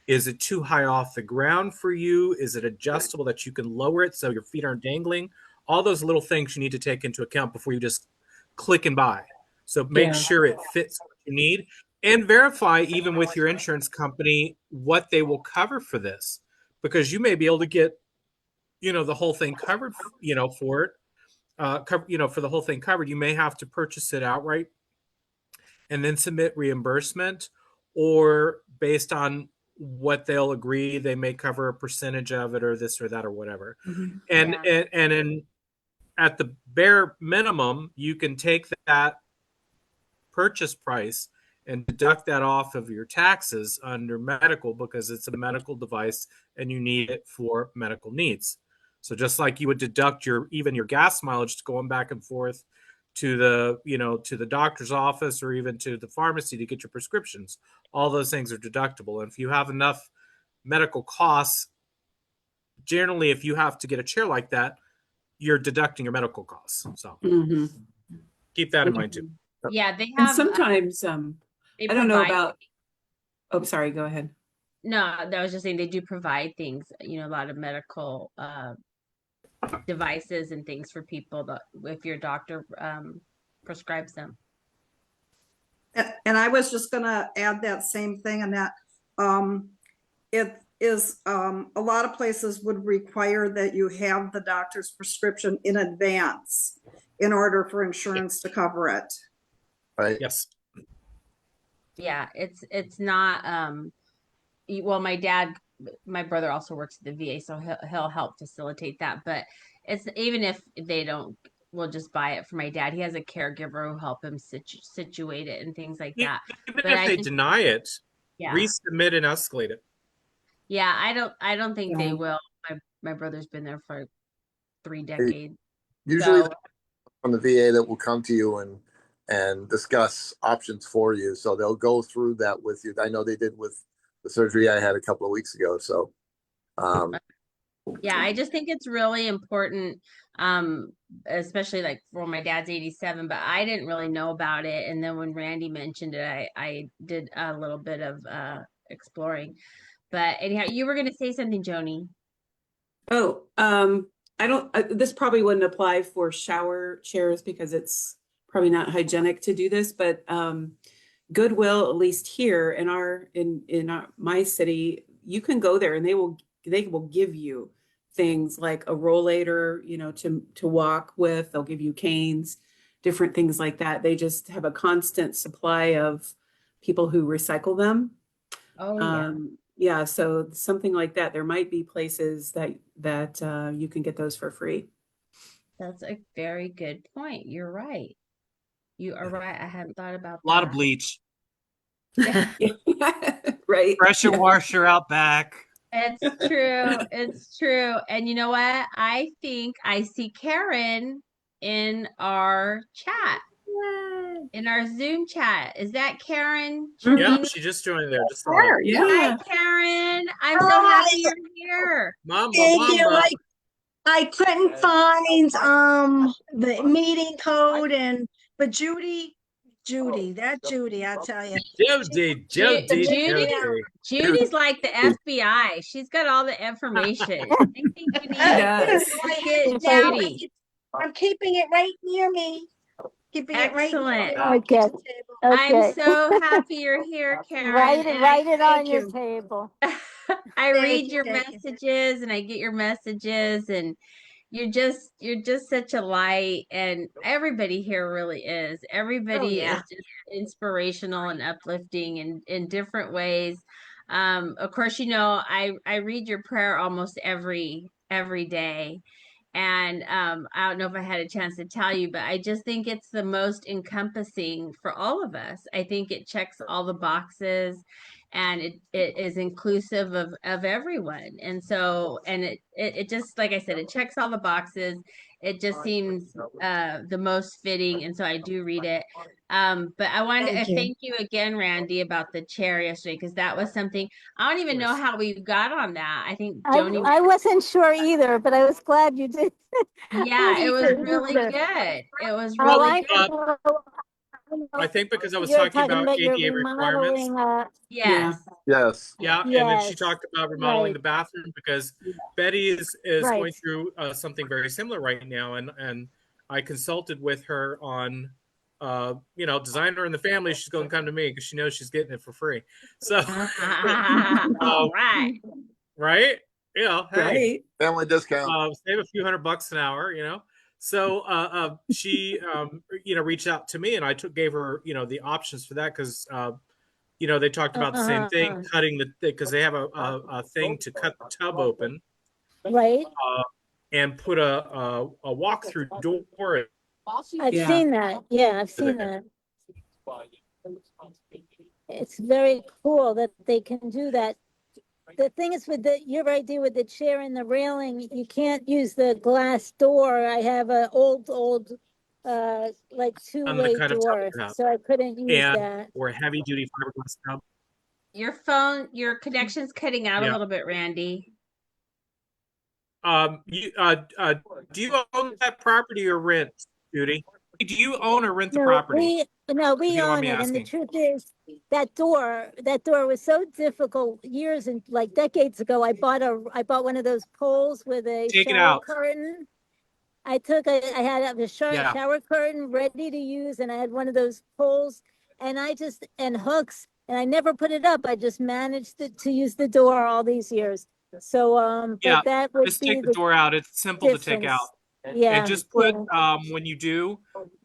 Is it too high off the ground for you? Is it adjustable that you can lower it so your feet aren't dangling? All those little things you need to take into account before you just click and buy. So make sure it fits what you need, and verify even with your insurance company what they will cover for this, because you may be able to get, the whole thing covered, for it, for the whole thing covered. You may have to purchase it outright and then submit reimbursement, or based on what they'll agree, they may cover a percentage of it or this or that or whatever. And at the bare minimum, you can take that purchase price and deduct that off of your taxes under medical, because it's a medical device and you need it for medical needs. So just like you would deduct even your gas mileage going back and forth to the doctor's office or even to the pharmacy to get your prescriptions, all those things are deductible. And if you have enough medical costs, generally, if you have to get a chair like that, you're deducting your medical costs. So keep that in mind too. Yeah, they And have. sometimes, I don't know about. Oh, sorry. Go ahead. No, I was just saying they do provide things. A lot of medical devices and things for people that if your doctor prescribes them. And I was just going to add that same thing, and that it is a lot of places would require that you have the doctor's prescription in advance in order for insurance to cover it. Right. Yes. Yeah, it's not. Well, my brother also works at the VA, so he'll help facilitate that. But it's even if they don't, we'll just buy it for my dad. He has a caregiver who help him situate it and things like that. Even But if they deny it, yeah, resubmit and escalate it. yeah, I don't think they will. My brother's been there for 3 decades. Usually from the VA that will come to you and discuss options for you. So they'll go through that with you. I know they did with the surgery I had a couple of weeks ago. So yeah, I just think it's really important, especially like for my dad's 87, but I didn't really know about it. And then when Randy mentioned it, I did a little bit of exploring. But anyhow, you were going to say something, Joni. Oh, I don't, this probably wouldn't apply for shower chairs because it's probably not hygienic to do this, but Goodwill, at least here in my city, you can go there and they will give you things like a rollator, to walk with. They'll give you canes, different things like that. They just have a constant supply of people who recycle them. Oh, yeah. Yeah, so something like that. There might be places that you can get those for free. That's a very good point. You're right. You are right. I hadn't thought about A lot that. of bleach. Right. Pressure washer out back. It's true. It's true. And you know what? I think I see Karen in our chat, in our Zoom chat. Is that Karen? Yeah, she just joined there. Just saw it. Yeah. Hi, Karen. I'm so happy you're here. Thank you. I couldn't find the meeting code but Judy, I'll tell you. Judy's like the FBI. She's got all the information. I think you need to get Judy. I'm keeping it right near me. Excellent. Okay. I'm so happy you're here, Karen. Write it on your table. I read your messages and I get your messages, and you're just such a light, and everybody here really is. Everybody is just inspirational and uplifting in different ways. Of course, you know, I read your prayer almost every day. And I don't know if I had a chance to tell you, but I just think it's the most encompassing for all of us. I think it checks all the boxes, and it is inclusive of everyone. And so, and it just, like I said, it checks all the boxes. It just seems the most fitting. And so I do read it. But I wanted to Thank you. thank you again, Randy, about the chair yesterday, because that was something I don't even know how we got on that. I think Joni. I wasn't sure either, but I was glad you did. Yeah, it was Either. really good. It was Oh, really I good. know. I think because I was You're talking talking about about your ADA requirements. remodeling. Yes. Yes. Yeah, and then she Yes, talked about remodeling right, the bathroom because Betty is right. going through something very similar right now, and I consulted with her on, you know, designer in the family. She's going to come to me because she knows she's getting it for free. So, All right. right? You know, hey, Right. Family discount. save a few $100 an hour, you know. So she, you know, reached out to me, and I gave her, you know, the options for that because, you know, they talked about the same thing, Uh-huh. cutting because they have a thing to cut the tub open Right. and put a walk-through door in I've Yeah. seen that. Yeah, I've seen there. that. It's very cool that they can do that. The thing is with your idea with the chair and the railing, you can't use the glass door. I have an old, like On the two-way kind of tub door, you have, so I couldn't use and that. or heavy-duty fiberglass tub. Your connection's cutting out a Yeah. little bit, Randy. You do you own that property or rent, Judy? Do you own or rent the No, property? we If you don't mind own me it, and the asking. truth is that door was so difficult years and like decades ago. I bought one of those poles with a Take it shower out. curtain. I had a Yeah. shower curtain ready to use, and I had one of those poles, and hooks, and I never put it up. I just managed to use the door all these years. So, Yeah. but that would Just be take the door out. It's simple to take out. distance. Yeah, And just put yeah, when you do,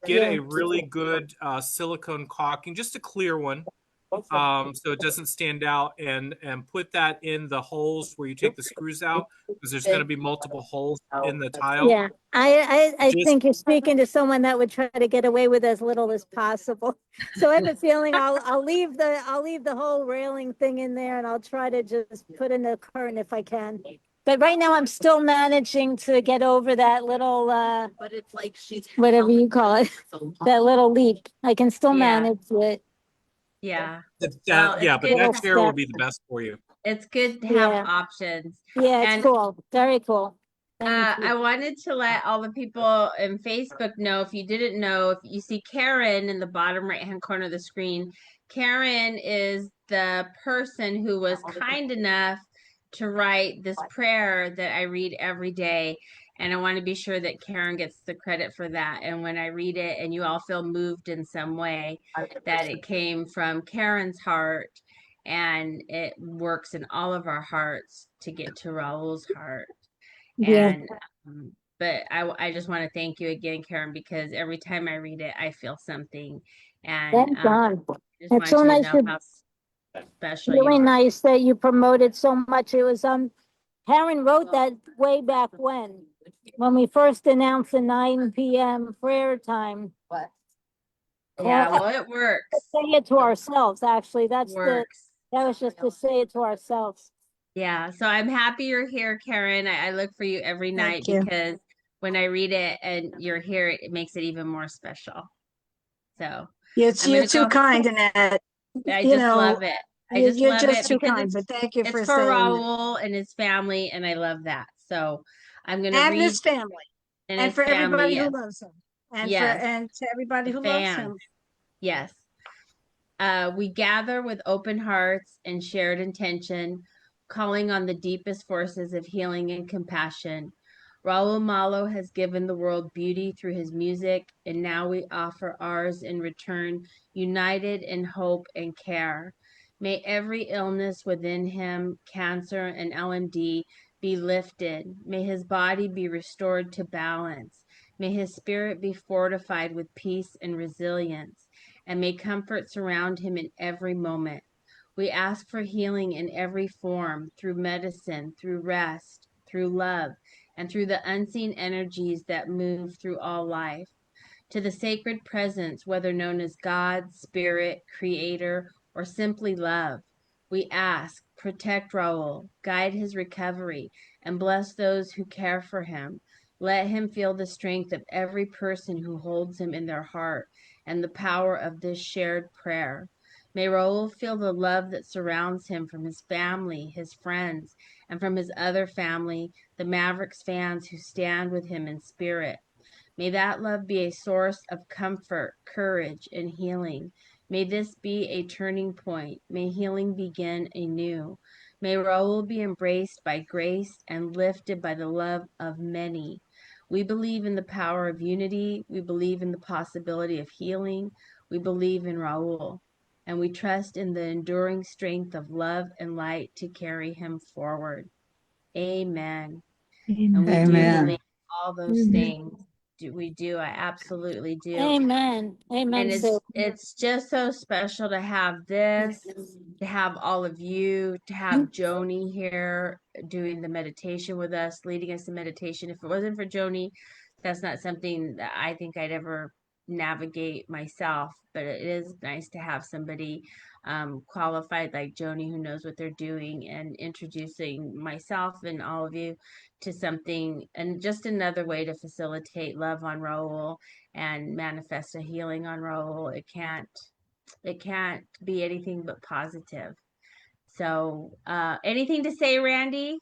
get yeah. a really good silicone caulking, just a clear one, so it doesn't stand out, and put that in the holes where you take the screws out because there's going to be multiple holes in the tile. Yeah, I Just think you're speaking to someone that would try to get away with as little as possible. So I have a feeling I'll leave the whole railing thing in there, and I'll try to just put in a curtain if I can. But right now I'm still managing to get over that little But it's like she's whatever you call it, that little leap. I can still Yeah. manage it. Yeah. that, Well, yeah, but Little that chair will step. be the best for you. it's good to have Yeah, options. yeah, it's And cool. Very cool. Thank I you. wanted to let all the people in Facebook know, if you didn't know, if you see Karen in the bottom right-hand corner of the screen, Karen is the person who was kind enough to write this prayer that I read every day. And I want to be sure that Karen gets the credit for that. And when I read it and you all feel moved in some way, that it came from Karen's heart, and it works in all of our hearts to get to Raul's heart. Yeah, And but I just want to thank you again, Karen, because every time I read it, I feel something. And thank God. just It's want so you to nice know to how special you really are. nice that you promoted so much. It was Karen wrote that way back when we first announced the 9 p.m. prayer time. Yeah, Well, well, it works. say it to ourselves. Actually, that Works. was just to say it to ourselves. Yeah. So I'm happy you're here, Karen. I look for you every night Thank you. because when I read it and you're here, it makes it even more special. So You're, I'm you're gonna too go. kind, Annette. I You just know, love it. I just you're love just it too because kind, but thank you it's for for saying that. Raul and his family, and I love that. So I'm gonna And read his family. and And his for family. everybody who Yes. loves him. And Yes. to everybody The who loves fans. him. Yes. We gather with open hearts and shared intention, calling on the deepest forces of healing and compassion. Raul Malo has given the world beauty through his music, and now we offer ours in return, united in hope and care. May every illness within him, cancer and LMD, be lifted. May his body be restored to balance. May his spirit be fortified with peace and resilience, and may comfort surround him in every moment. We ask for healing in every form, through medicine, through rest, through love, and through the unseen energies that move through all life. To the sacred presence, whether known as God, Spirit, Creator, or simply love, we ask, protect Raul, guide his recovery, and bless those who care for him. Let him feel the strength of every person who holds him in their heart and the power of this shared prayer. May Raul feel the love that surrounds him from his family, his friends, and from his other family, the Mavericks fans who stand with him in spirit. May that love be a source of comfort, courage, and healing. May this be a turning point. May healing begin anew. May Raul be embraced by grace and lifted by the love of many. We believe in the power of unity. We believe in the possibility of healing. We believe in Raul. And we trust in the enduring strength of love and light to carry him forward. Amen. And we do Amen. believe all those things. We do. I absolutely do. Amen. Amen, And Sue. it's just so special to have this, to have all of you, to have Joni here doing the meditation with us, leading us in meditation. If it wasn't for Joni, that's not something that I think I'd ever navigate myself. But it is nice to have somebody qualified like Joni who knows what they're doing and introducing myself and all of you to something and just another way to facilitate love on Raul and manifest a healing on Raul. It can't be anything but positive. So anything to say, Randy?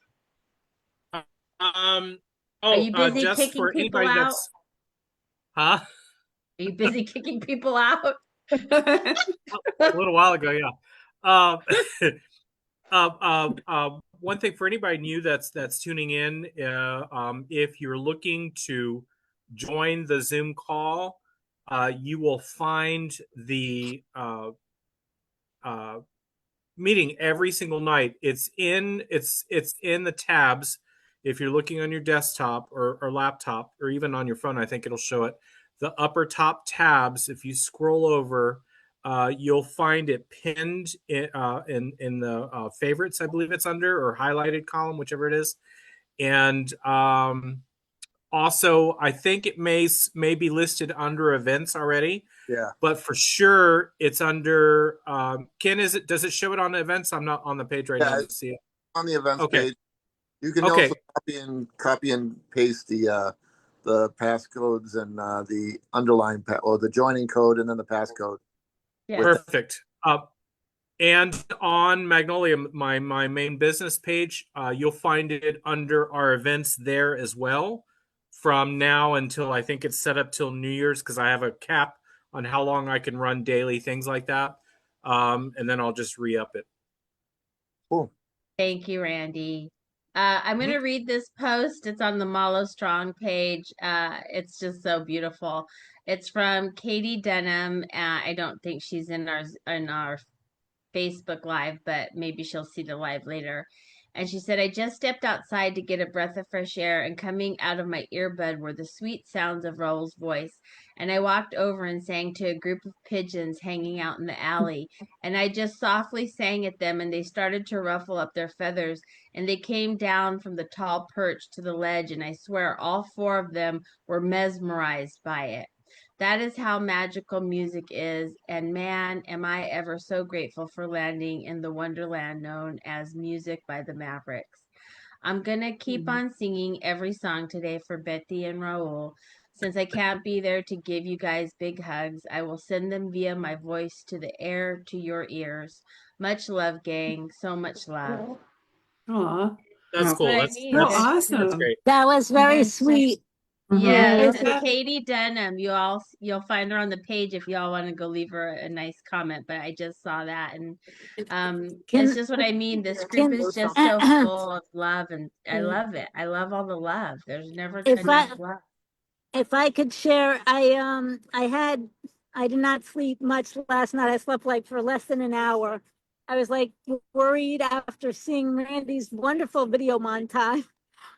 Are you busy Just kicking for people anybody out? huh? Are you busy kicking people out? A little while ago, yeah. Um, one thing for anybody new that's tuning in, if you're looking to join the Zoom call, you will find the meeting every single night. It's in the tabs. If you're looking on your desktop or laptop or even on your phone, I think it'll show it. The upper top tabs. If you scroll over, you'll find it pinned in the favorites, I believe it's under, or highlighted column, whichever it is. And also, I think it may be listed under events already. Yeah. But for sure, it's under Ken. Does it show it on the events? I'm not on the page right now to see it. On the events Okay. page. You can Okay. also copy and paste the passcodes and the underline or the joining code and then the passcode. Yeah. Perfect. And on Magnolia, my main business page, you'll find it under our events there as well. From now until I think it's set up till New Year's because I have a cap on how long I can run daily, things like that. And then I'll just re-up it. Cool. Thank you, Randy. I'm going to read this post. It's on the Malo Strong page. It's just so beautiful. It's from Katie Denham. I don't think she's in our Facebook Live, but maybe she'll see the live later. And she said, I just stepped outside to get a breath of fresh air, and coming out of my earbud were the sweet sounds of Raul's voice. And I walked over and sang to a group of pigeons hanging out in the alley. And I just softly sang at them, and they started to ruffle up their feathers. And they came down from the tall perch to the ledge, and I swear all four of them were mesmerized by it. That is how magical music is, and man, am I ever so grateful for landing in the wonderland known as music by the Mavericks. I'm gonna keep on singing every song today for Betty and Raul. Since I can't be there to give you guys big hugs, I will send them via my voice to the air, to your ears. Much love, gang. So much love. Aw. That's That's cool. what I That's mean. Oh, There's that's awesome. great. That was very sweet. Yes, Is it's that- Katie Denham. You'll find her on the page if y'all want to go leave her a nice comment. But I just saw that, and Can- it's just what I mean. This group can- is just so full of love, and I love it. I love all the love. There's never enough love. If I could share, I did not sleep much last night. I slept like for less than an hour. I was like worried after seeing Randy's wonderful video montage.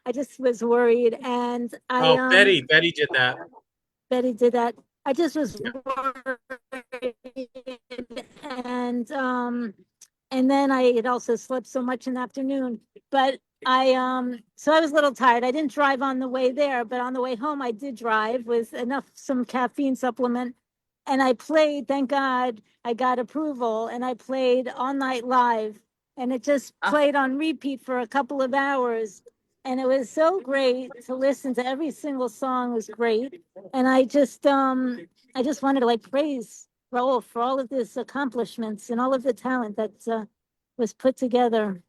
I just was worried, and Betty did that. Betty did that. I just was worried, and And then I had also slept so much in the afternoon. But so I was a little tired. I didn't drive on the way there, but on the way home I did drive with some caffeine supplement. And I played, thank God, I got approval, and I played All Night Live, and it just played on repeat for a couple of hours. And it was so great to listen to. Every single song was great. And I just wanted to like praise Raul for all of his accomplishments and all of the talent that was put together,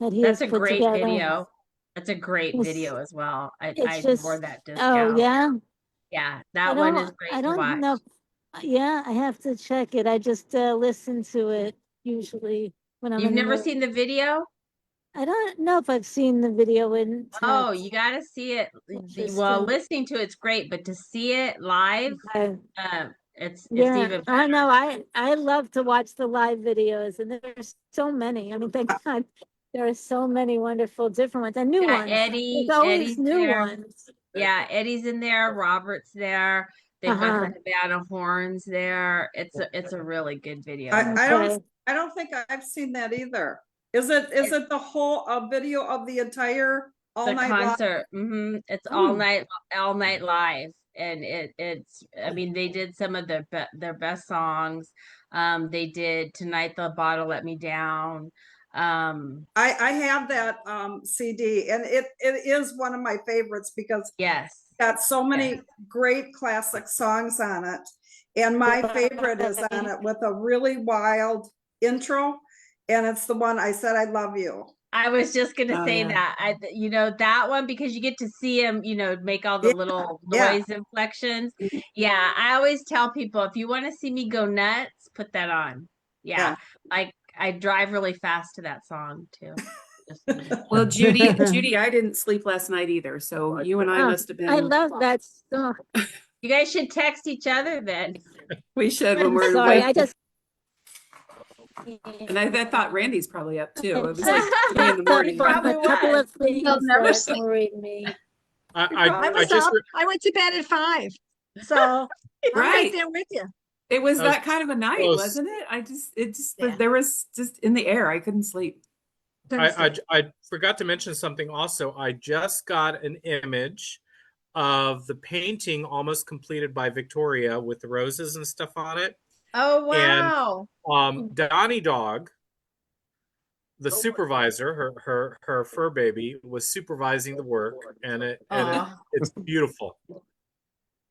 that he That's has a put great together. video. That's a great It's- video as well. I It's adore just, that disc oh, out. yeah. Yeah, I that one is don't, great I to watch. don't know. Yeah, I have to check it. I just listen to it usually when I'm You've in the never mood. seen the video? I don't know if I've seen the video in Oh, text. you got to see it. Well, Interesting. listening to it's great, but to see it live, it's Yeah, even I better. know. I love to watch the live videos, and there's so many. I mean, thank God there are so many wonderful different ones and new Yeah, ones. There's always Eddie's new there. ones. Yeah, Eddie's in there. Robert's there. They've got the Uh-huh. Havana horns there. It's a really good video. I don't think I've seen that either. Is it the whole video of the entire All The Night Live? concert. It's all night live, and it's. I mean, they did some of their best songs. They did "Tonight the Bottle Let Me Down." I have that CD, and it is one of my favorites because Yes, it's got so many great classic songs on it. And my favorite is on it with a really wild intro, and it's the one I Said I Love You. I was just gonna say that. That one, because you get to see him, make all the little noise inflections. Yeah, I always tell people, if you want to see me go nuts, put that on. Yeah. Like I drive really fast to that song too. Well, Judy, I didn't sleep last night either. So you and I must have been. I love that song. You guys should text each other then. We should when I'm we're sorry. awake. I just. And I thought Randy's probably up too. It was like 3 in the morning. Probably a couple was. of things They'll never that sleep. worried me. I was up. I went to bed at 5. So I'm right Right. there with you. It was That was that kind of a night, close. wasn't it? There was just in the air. I couldn't sleep. I forgot to mention something also. I just got an image of the painting almost completed by Victoria with the roses and stuff on it. Oh wow. And Donnie Dog, the supervisor, her fur baby, was supervising the work, and it's beautiful.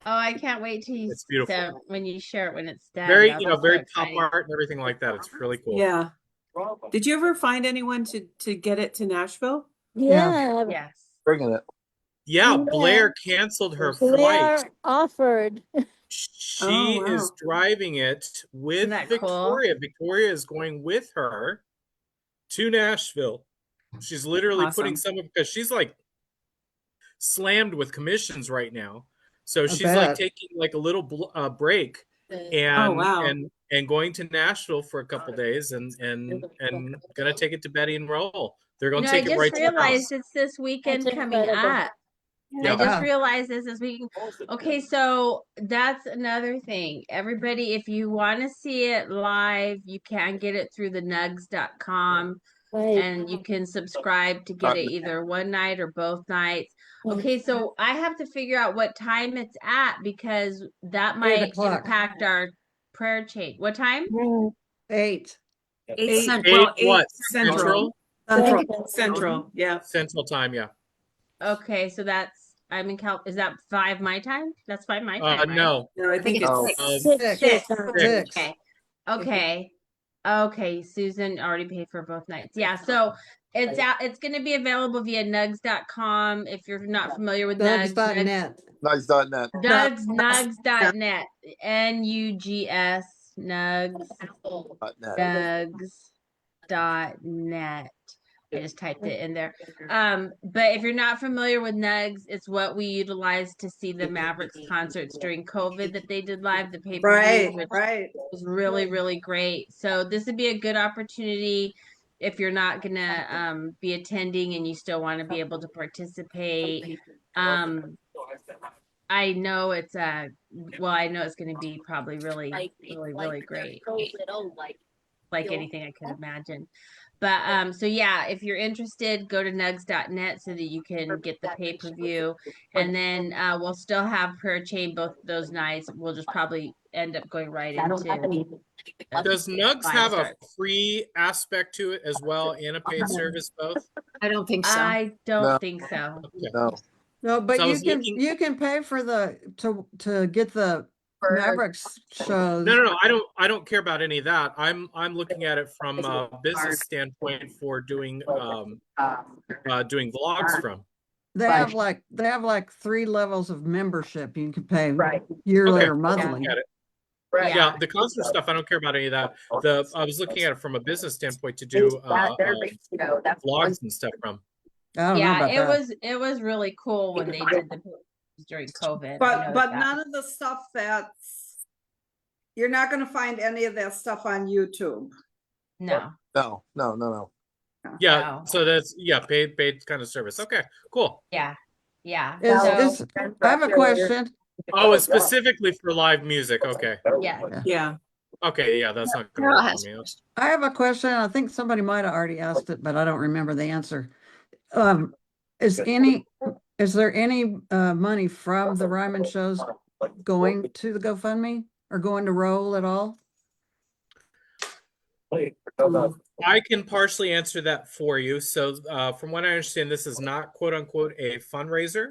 Oh, I can't wait till you It's beautiful. when you share it when it's done. Very, That'll be very so pop exciting. art and everything like that. It's really cool. Yeah. Did you ever find anyone to get it to Nashville? Yeah. Yes. Bringing it. Yeah, Yeah. Blair canceled her Blair flight. offered. She is driving it with Isn't that cool? Victoria. Victoria is going with her to Nashville. She's literally putting some of, because she's like slammed with commissions right now. So she's like taking like a little break and going to Nashville for a couple days and gonna take it to Betty and Raul. They're gonna take it right to the house. I just realized it's this weekend That's coming incredible. up. Yeah. I just realized this weekend. Okay, so that's another thing. Everybody, if you want to see it live, you can get it through the nugs.com. Right. And you can subscribe to get it either one night or both nights. Okay, so I have to figure out what time it's at because that might impact our prayer chain. What time? 8. 8 Central. What? Central. Central. Yeah. Central time. Yeah. Okay, so that's I'm in Cal. Is that 5 my time? That's 5 my time. Right? No. No, I think it's 6. Okay. Susan already paid for both nights. Yeah, so it's going to be available via nugs.com if you're not familiar with Nugs. Nugs.net. Nugs.net. Nugs.net. Nugs. Nugs.net. I just typed it in there. But if you're not familiar with Nugs, it's what we utilized to see the Mavericks concerts during COVID that they did live, the pay-per-view, which was really, really great. So this would be a good opportunity if you're not gonna be attending and you still want to be able to participate. I know it's going to be probably really, really, really great. like anything I could imagine. But so yeah, if you're interested, go to nugs.net so that you can get the pay-per-view. And then we'll still have Prayer Chain both those nights. We'll just probably end up going right into Does Nugs have a Firestarter. free aspect to it as well and a paid service both? I don't think so. I don't No. think so. Okay. No. No, but So I was you looking- can pay for to get the Mavericks shows. No. I don't care about any of that. I'm looking at it from a business standpoint for doing doing vlogs from. They have like 3 levels of membership. You can pay yearly Okay, or I'll monthly. look at it. Yeah. Yeah, the concert stuff, I don't care about any of that. I was looking at it from a business standpoint to do vlogs and stuff from. I don't know about that. It was really cool when they did the during COVID. I But know but that. none of the stuff you're not going to find any of that stuff on YouTube. No. No. Yeah, No. so that's paid kind of service. Okay, cool. Yeah. Yeah. I have a question. Oh, it's specifically for live music. Okay. Yeah. Yeah. Okay, yeah, that's not gonna work for me. I have a question. I think somebody might have already asked it, but I don't remember the answer. Is there any money from the Ryman shows going to the GoFundMe or going to Raul at all? I can partially answer that for you. So from what I understand, this is not quote unquote a fundraiser.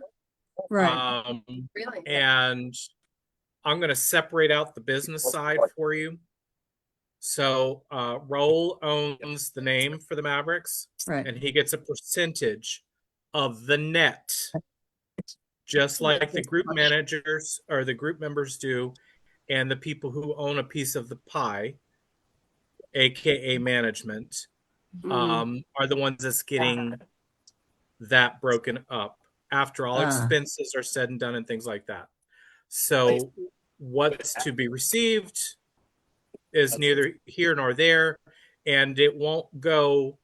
Right. And I'm going to separate out the business side for you. So Raul owns the name for the Mavericks, Right. and he gets a percentage of the net, just like the group managers or the group members do, and the people who own a piece of the pie, aka management, are the ones that's getting that broken up after all expenses are said and done and things like that. So what's to be received is neither here nor there, and it won't go.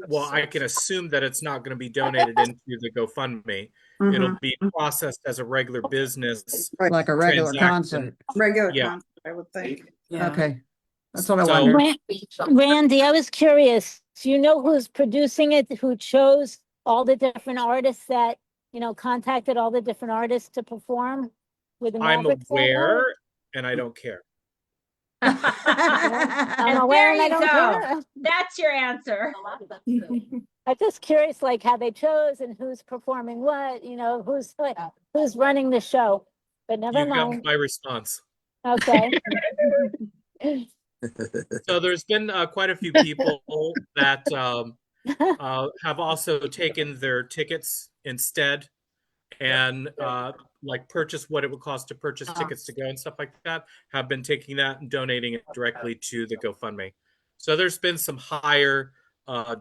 Well, I can assume that it's not going to be donated into the GoFundMe. It'll be processed as a regular business, like a regular transaction. concert. Regular Yeah. concert, I would think. Yeah. Okay. That's what I So- wondered. Randy, I was curious. Do you know who's producing it? Who chose all the different artists that, contacted all the different artists to perform with the I'm Mavericks? aware, and I don't care. I'm And aware there and I you don't go. care. That's your answer. I'm just curious, like how they chose and who's performing what, who's running the show. But never You've got mind. my response. Okay. So there's been quite a few people that have also taken their tickets instead and like purchase what it would cost to purchase tickets to go and stuff like that, have been taking that and donating it directly to the GoFundMe. So there's been some higher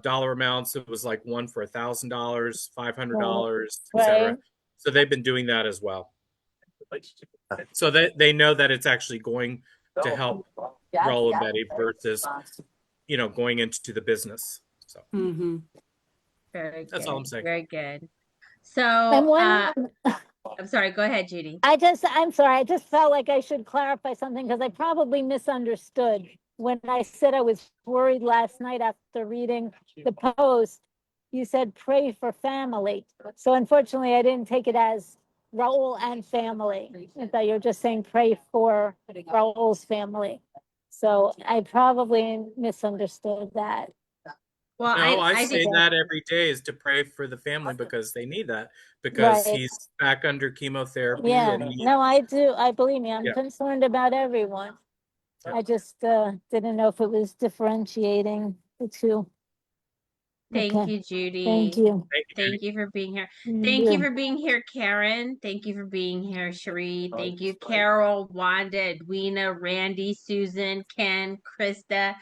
dollar amounts. It was like one for $1,000, $500, etc. Right. So they've been doing that as well. So they know that it's actually going to help Raul and Betty versus, going into the business. So Very good. That's all I'm saying. Very good. So And one, I'm sorry, go ahead, Judy. I'm sorry, I just felt like I should clarify something because I probably misunderstood when I said I was worried last night after reading the post. You said pray for family. So unfortunately, I didn't take it as Raul and family. I thought you were just saying pray for Raul's family. So I probably misunderstood that. Well, No, I I say think that every day is to pray for the family because they need that, because Right. he's back under chemotherapy. Yeah, And no, I do. I believe me, I'm Yeah. concerned about everyone. I just didn't know if it was differentiating the two. thank Okay. you, Judy. Thank you. Thank you for being here. Thank you for being here, Karen. Thank you for being here, Cherie. Thank you, Carol, Wanda, Edwina, Randy, Susan, Ken, Krista,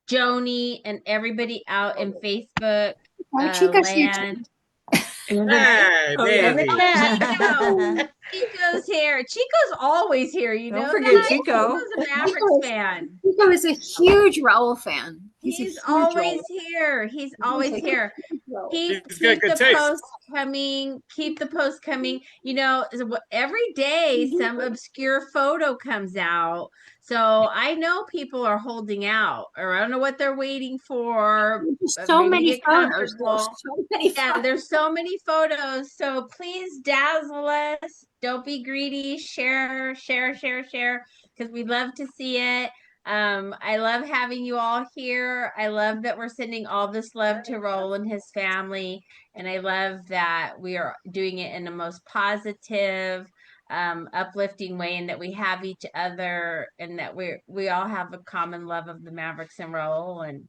Joni, and everybody out in Facebook land. Hey, baby. Yeah, Chico's here. Chico's always here, you Don't know forget that? Chico. Chico's a Mavericks fan. Chico is a huge Raul fan. He's always here. He's always here. Keep He's got good the taste. posts coming. Keep the posts coming. Every day some obscure photo comes out So I know people are holding out, or I don't know what they're waiting for. But So maybe many get photos. comfortable. So many Yeah, photos. there's so many photos. So please dazzle us. Don't be greedy. Share, share, share, share, because we'd love to see it. I love having you all here. I love that we're sending all this love to Raul and his family. And I love that we are doing it in the most positive, uplifting way, and that we have each other, and that we all have a common love of the Mavericks and Raul, and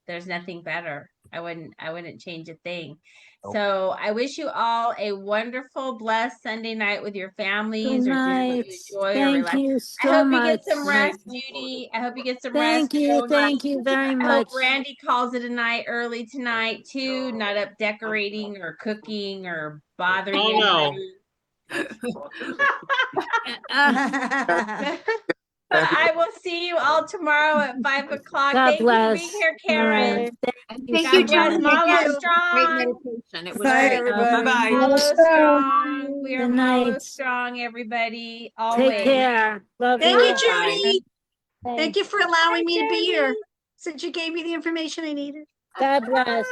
there's nothing better. I wouldn't change a thing. Nope. So I wish you all a wonderful, blessed Sunday night with your families, Good or doing what night. you enjoy, or Thank relax. you I so hope you much. get some rest, Judy. I hope you get some rest. Thank you. Thank you very I hope much. Randy calls it a night early tonight too, not up decorating or cooking or bothering Oh, no. anybody. But I will see you all tomorrow at 5 o'clock. God Thank you for bless. being here, All Karen. right. Thank God you, bless. Judy. Malo Great Strong. meditation. It was Bye, great. everybody. Bye-bye. Malo Strong. Strong. We are Good Malo night. Strong, everybody. Take Always. care. Love Thank you, you. Bye. Judy. Thank Thank you for allowing Bye, me to be here, Judy. since you gave me the information I needed. God bless.